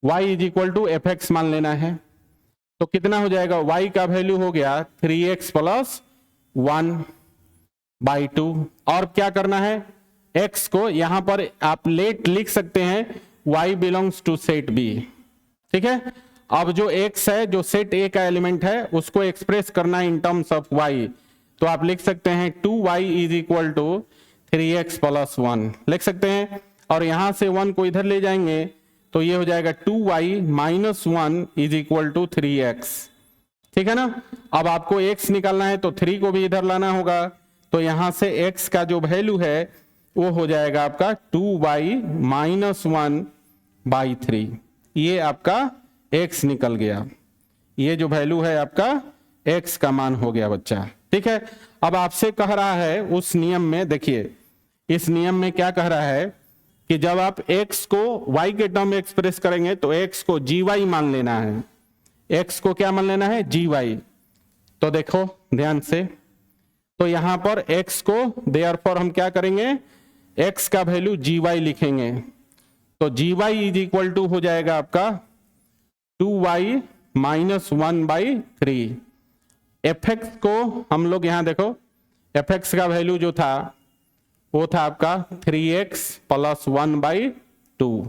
y is equal to fx मान लेना है। तो कितना हो जाएगा, y का वैल्यू हो गया 3x प्लस 1/2। और क्या करना है, x को यहां पर आप लेट लिख सकते हैं, y belongs to set b। ठीक है, अब जो x है, जो सेट a का एलिमेंट है, उसको एक्सप्रेस करना है इन टर्म्स ऑफ y। तो आप लिख सकते हैं 2y is equal to 3x plus 1 लिख सकते हैं, और यहां से 1 को इधर ले जाएंगे तो ये हो जाएगा 2y minus 1 is equal to 3x। ठीक है ना, अब आपको x निकालना है तो 3 को भी इधर लाना होगा, तो यहां से x का जो वैल्यू है वो हो जाएगा आपका 2y माइनस 1/3। ये आपका x निकल गया, ये जो वैल्यू है आपका x का मान हो गया बच्चा। ठीक है, अब आपसे कह रहा है उस नियम में, देखिए इस नियम में क्या कह रहा है कि जब आप x को y के टर्म में एक्सप्रेस करेंगे तो x को gy मान लेना है। x को क्या मान लेना है, gy। तो देखो ध्यान से, तो यहां पर x को देयरफॉर हम क्या करेंगे, x का वैल्यू gy लिखेंगे। तो gy इज इक्वल टू हो जाएगा आपका 2y माइनस 1/3। fx को हम लोग यहां देखो, fx का वैल्यू जो था वो था आपका 3x प्लस 1/2,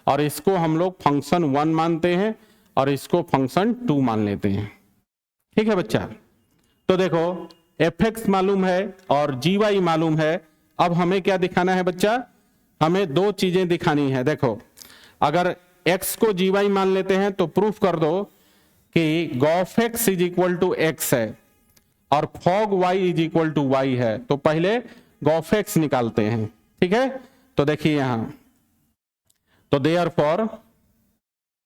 और इसको हम लोग फंक्शन 1 मानते हैं और इसको फंक्शन 2 मान लेते हैं। ठीक है बच्चा, तो देखो fx मालूम है और gy मालूम है। अब हमें क्या दिखाना है बच्चा, हमें दो चीजें दिखानी है। देखो अगर x को gy मान लेते हैं तो प्रूफ कर दो कि gof x is equal to x है और fog y is equal to y है। तो पहले गॉफ x निकालते हैं। ठीक है, तो देखिए यहां, तो देयरफॉर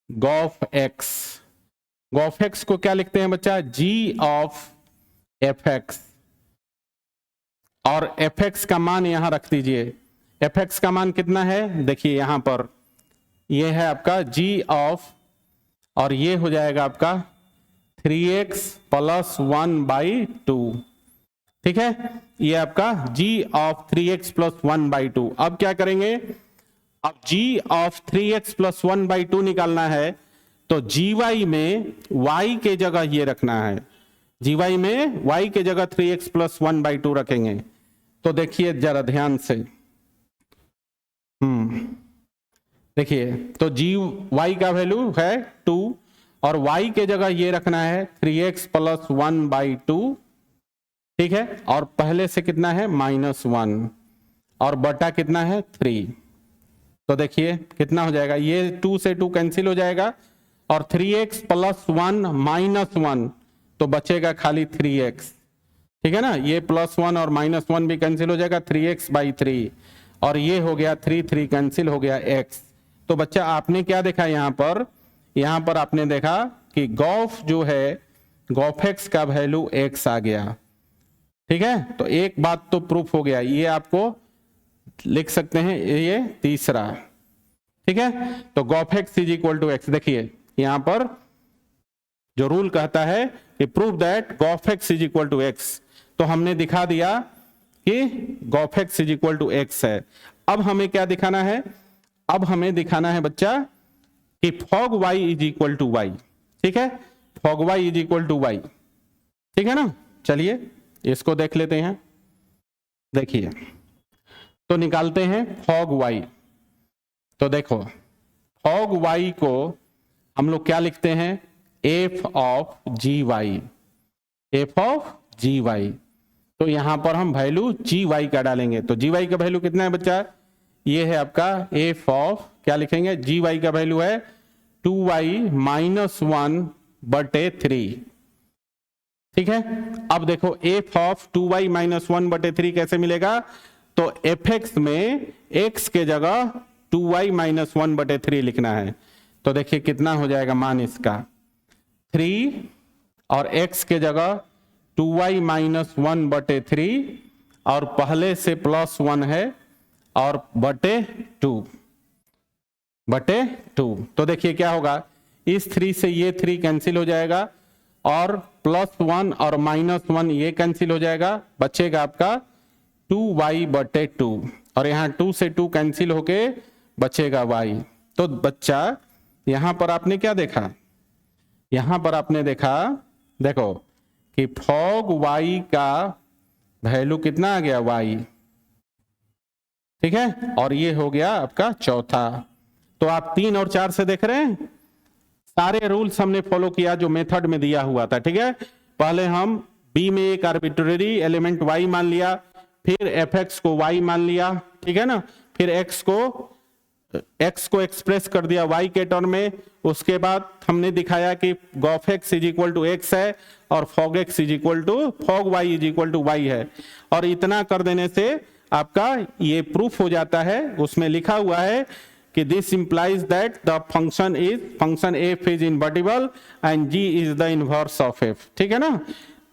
गॉफ x को क्या लिखते हैं बच्चा, g ऑफ fx, और fx का मान यहां रख दीजिए। fx का मान कितना है, देखिए यहां पर ये है आपका g ऑफ, और ये हो जाएगा आपका 3x प्लस 1/2। ठीक है, ये आपका g ऑफ 3x प्लस 1/2। अब क्या करेंगे, अब g ऑफ 3x प्लस 1/2 निकालना है, तो gy में y के जगह ये रखना है, gy में y के जगह 3x प्लस 1/2 रखेंगे। तो देखिए जरा ध्यान से, देखिए तो gy का वैल्यू है 2 और y के जगह ये रखना है 3x प्लस 1/2। ठीक है, और पहले से कितना है -1 और बटा कितना है 3। तो देखिए कितना हो जाएगा, ये 2 से 2 कैंसिल हो जाएगा और 3x प्लस 1 -1 तो बचेगा खाली 3x। ठीक है ना, ये +1 और -1 भी कैंसिल हो जाएगा, 3x/3, और ये हो गया 3 कैंसिल हो गया x। तो बच्चा आपने क्या देखा यहाँ पर आपने देखा कि गॉफ जो है, गॉफ x का वैल्यू x आ गया। ठीक है, तो एक बात तो प्रूफ हो गया, ये आपको लिख सकते हैं ये तीसरा। ठीक है, तो gof x is equal to x। देखिए यहां पर जो रूल कहता है कि prove that gof x is equal to x, तो हमने दिखा दिया कि gof x is equal to x है। अब हमें क्या दिखाना है, अब हमें दिखाना है बच्चा कि fog y is equal to y। ठीक है, fog y is equal to y। ठीक है ना, चलिए इसको देख लेते हैं। देखिए तो निकालते हैं फॉग y। तो देखो फॉग y को हम लोग क्या लिखते हैं, f of gy, f of gy। तो यहां पर हम वैल्यू gy का डालेंगे, तो gy का वैल्यू कितना है बच्चा, ये है आपका f ऑफ, क्या लिखेंगे, gy का वैल्यू है 2y माइनस 1/3। ठीक है, अब देखो f ऑफ 2y माइनस 1/3 कैसे मिलेगा, तो fx में x के जगह 2y माइनस 1/3 लिखना है। तो देखिए कितना हो जाएगा मान इसका 3 और x के जगह 2y माइनस 1/3 और पहले से +1 है और बटे 2 तो देखिए क्या होगा, इस 3 से ये 3 कैंसिल हो जाएगा और +1 और -1 ये कैंसिल हो जाएगा, बचेगा आपका 2y/2 और यहाँ 2 से 2 कैंसिल होके बचेगा y। तो बच्चा यहां पर आपने क्या देखा, यहां पर आपने देखा देखो कि फॉग y का वैल्यू कितना आ गया y, ठीक है, और ये हो गया आपका चौथा। तो आप 3 और 4 से देख रहे हैं, सारे रूल्स हमने फॉलो किया जो मेथड में दिया हुआ था, ठीक है। पहले हम b में एक आर्बिट्रेरी एलिमेंट y मान लिया, फिर fx को y मान लिया, ठीक है ना, फिर x को एक्सप्रेस कर दिया y के टर्म में। उसके बाद हमने दिखाया कि gof x is equal to x है और fog x is equal to fog y is equal to y है, और इतना कर देने से आपका ये प्रूफ हो जाता है। उसमें लिखा हुआ है कि this implies that the function f is invertible and g is the inverse of f, ठीक है ना।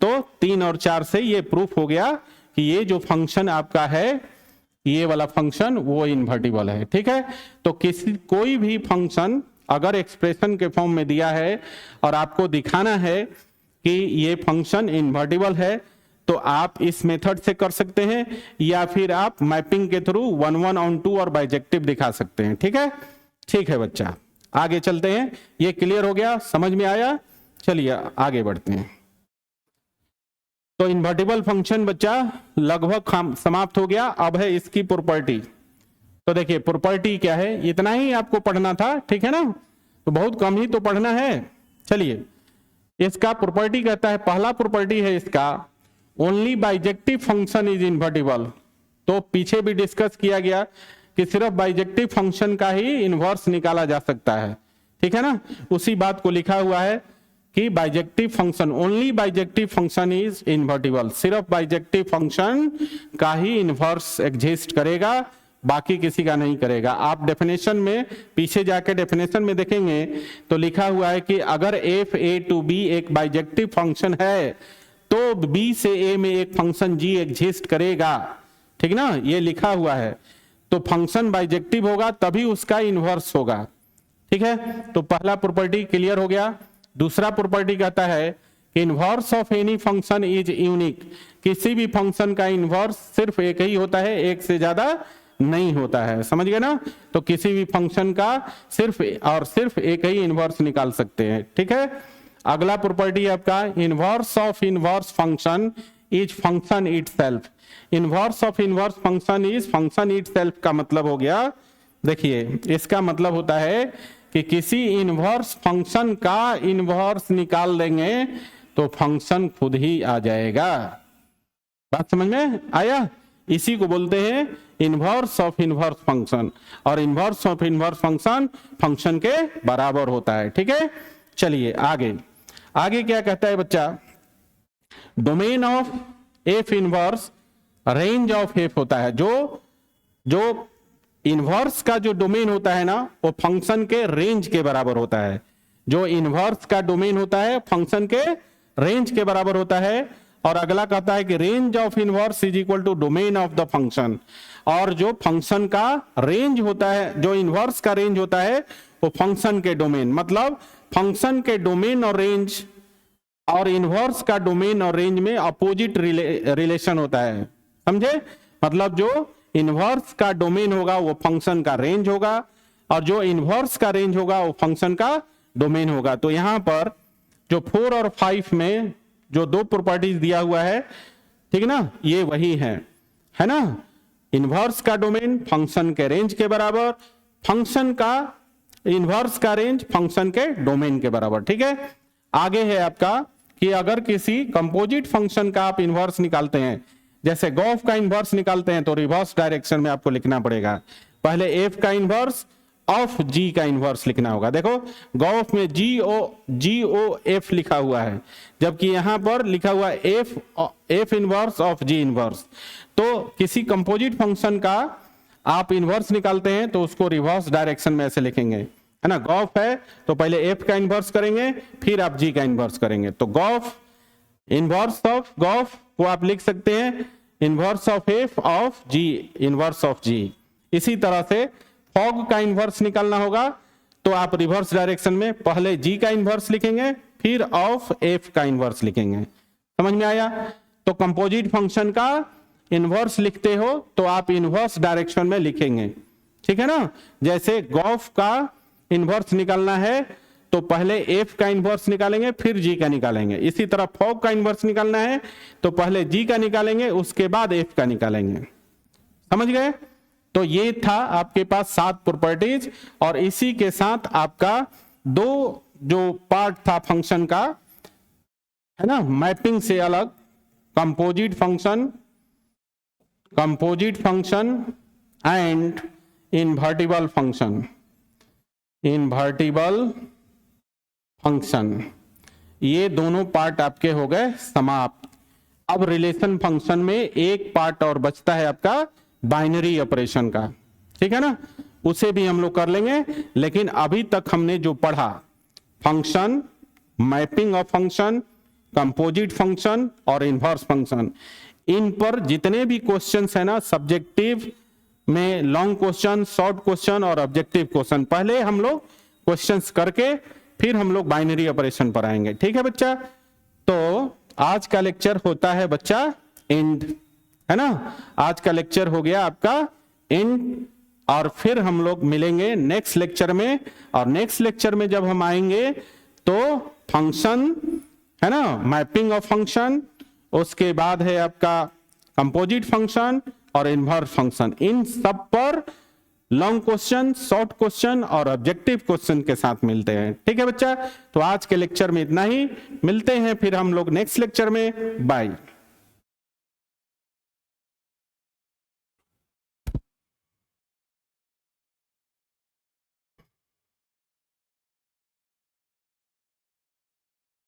तो 3 और 4 से ये प्रूफ हो गया कि ये जो फंक्शन आपका है, ये वाला फंक्शन वो इन्वर्टिबल है, ठीक है। तो कोई भी फंक्शन अगर एक्सप्रेशन के फॉर्म में दिया है और आपको दिखाना है कि ये फंक्शन इन्वर्टिबल है, तो आप इस मेथड से कर सकते हैं या फिर आप मैपिंग के थ्रू 1 1 on 2 और बाइजेक्टिव दिखा सकते हैं, ठीक है। ठीक है बच्चा, आगे चलते हैं। ये क्लियर हो गया, समझ में आया? चलिए आगे बढ़ते हैं। तो इन्वर्टिबल फंक्शन बच्चा लगभग समाप्त हो गया। अब है इसकी प्रॉपर्टी। तो देखिए प्रॉपर्टी क्या है, इतना ही आपको पढ़ना था, ठीक है ना, तो बहुत कम ही तो पढ़ना है। चलिए इसका प्रॉपर्टी कहता है, पहला प्रॉपर्टी है इसका only bijective function is invertible. तो पीछे भी डिस्कस किया गया कि सिर्फ बाइजेक्टिव फंक्शन का ही इन्वर्स निकाला जा सकता है, ठीक है ना। उसी बात को लिखा हुआ है कि bijective function, only bijective function is invertible, सिर्फ बाइजेक्टिव फंक्शन का ही इन्वर्स एग्जिस्ट करेगा, बाकी किसी का नहीं करेगा। आप डेफिनेशन में पीछे जाके डेफिनेशन में देखेंगे तो लिखा हुआ है कि अगर f a to b एक बाइजेक्टिव फंक्शन है तो b से a में एक फंक्शन g एग्जिस्ट करेगा, ठीक ना, ये लिखा हुआ है। तो फंक्शन बाइजेक्टिव होगा तभी उसका इन्वर्स होगा, ठीक है। तो पहला प्रॉपर्टी क्लियर हो गया। दूसरा प्रॉपर्टी कहता है कि inverse of any function is unique, किसी भी फंक्शन का इन्वर्स सिर्फ एक ही होता है, एक से ज्यादा नहीं होता है, समझ गए ना। तो किसी भी फंक्शन का सिर्फ और सिर्फ एक ही इन्वर्स निकाल सकते हैं, ठीक है। अगला प्रॉपर्टी आपका inverse of inverse function is function itself. Inverse of inverse function is function itself का मतलब हो गया, देखिए इसका मतलब होता है कि किसी इन्वर्स फंक्शन का इन्वर्स निकाल देंगे तो फंक्शन खुद ही आ जाएगा। बात समझ में आया? इसी को बोलते हैं इन्वर्स ऑफ इन्वर्स फंक्शन, और inverse of inverse function function के बराबर होता है, ठीक है। चलिए आगे क्या कहता है बच्चा, domain of F inverse range of F होता है। जो इन्वर्स का जो डोमेन होता है ना, वो फंक्शन के रेंज के बराबर होता है। जो इन्वर्स का डोमेन होता है फंक्शन के रेंज के बराबर होता है। और अगला कहता है कि range of inverse is equal to domain of the function. और जो फंक्शन का रेंज होता है, जो इन्वर्स का रेंज होता है वो फंक्शन के डोमेन, मतलब फंक्शन के डोमेन और रेंज और इन्वर्स का डोमेन और रेंज में अपोजिट रिलेशन होता है, समझे। मतलब जो इन्वर्स का डोमेन होगा वो फंक्शन का रेंज होगा, और जो इन्वर्स का रेंज होगा वो फंक्शन का डोमेन होगा। तो यहां पर जो 4 और 5 में जो दो प्रॉपर्टीज दिया हुआ है, ठीक है ना, ये वही है ना। इन्वर्स का डोमेन फंक्शन के रेंज के बराबर, फंक्शन का इन्वर्स का रेंज फंक्शन के डोमेन के बराबर, ठीक है। आगे है आपका कि अगर किसी कंपोजिट फंक्शन का आप इन्वर्स निकालते हैं, जैसे गॉफ का इन्वर्स निकालते हैं, तो रिवर्स डायरेक्शन में आपको लिखना पड़ेगा। पहले एफ का इन्वर्स ऑफ जी का इन्वर्स लिखना होगा। देखो गॉफ में जी ओ एफ लिखा हुआ है, जबकि यहां पर लिखा हुआ है f inverse of g inverse. तो किसी कंपोजिट फंक्शन का आप इन्वर्स निकालते हैं तो उसको रिवर्स डायरेक्शन में ऐसे लिखेंगे, है ना, गॉफ है तो पहले एफ का इन्वर्स करेंगे फिर आप जी का इन्वर्स करेंगे। तो गॉफ इन्वर्स ऑफ गॉफ को आप लिख सकते हैं inverse of f of g, inverse of g. इसी तरह से फॉग का इन्वर्स निकालना होगा तो आप रिवर्स डायरेक्शन में पहले जी का इन्वर्स लिखेंगे फिर ऑफ एफ का इन्वर्स लिखेंगे। समझ में आया? तो कंपोजिट फंक्शन का इन्वर्स लिखते हो तो आप इन्वर्स डायरेक्शन में लिखेंगे, ठीक है ना। जैसे गॉफ का इन्वर्स निकालना है तो पहले एफ का इन्वर्स निकालेंगे फिर जी का निकालेंगे। इसी तरह फॉग का इन्वर्स निकालना है तो पहले जी का निकालेंगे उसके बाद एफ का निकालेंगे। समझ गए? तो ये था आपके पास 7 प्रॉपर्टीज और इसी के साथ आपका 2 जो पार्ट था फंक्शन का, है ना, मैपिंग से अलग composite function and invertible function, ये दोनों पार्ट आपके हो गए समाप्त। अब रिलेशन फंक्शन में एक पार्ट और बचता है आपका बाइनरी ऑपरेशन का, ठीक है ना, उसे भी हम लोग कर लेंगे। लेकिन अभी तक हमने जो पढ़ा function, mapping of function, composite function और इन्वर्स फंक्शन, इन पर जितने भी क्वेश्चंस है ना सब्जेक्टिव में, लॉन्ग क्वेश्चन, शॉर्ट क्वेश्चन और ऑब्जेक्टिव क्वेश्चन, पहले हम लोग क्वेश्चंस करके फिर हम लोग बाइनरी ऑपरेशन पर आएंगे, ठीक है बच्चा। तो आज का लेक्चर होता है बच्चा एंड, है ना, आज का लेक्चर हो गया आपका एंड। और फिर हम लोग मिलेंगे नेक्स्ट लेक्चर में, और नेक्स्ट लेक्चर में जब हम आएंगे तो फंक्शन, है ना, मैपिंग ऑफ फंक्शन, उसके बाद है आपका कंपोजिट फंक्शन और इन्वर्स फंक्शन, इन सब पर लॉन्ग क्वेश्चन, शॉर्ट क्वेश्चन और ऑब्जेक्टिव क्वेश्चन के साथ मिलते हैं, ठीक है बच्चा। तो आज के लेक्चर में इतना ही, मिलते हैं फिर हम लोग नेक्स्ट लेक्चर में, बाय।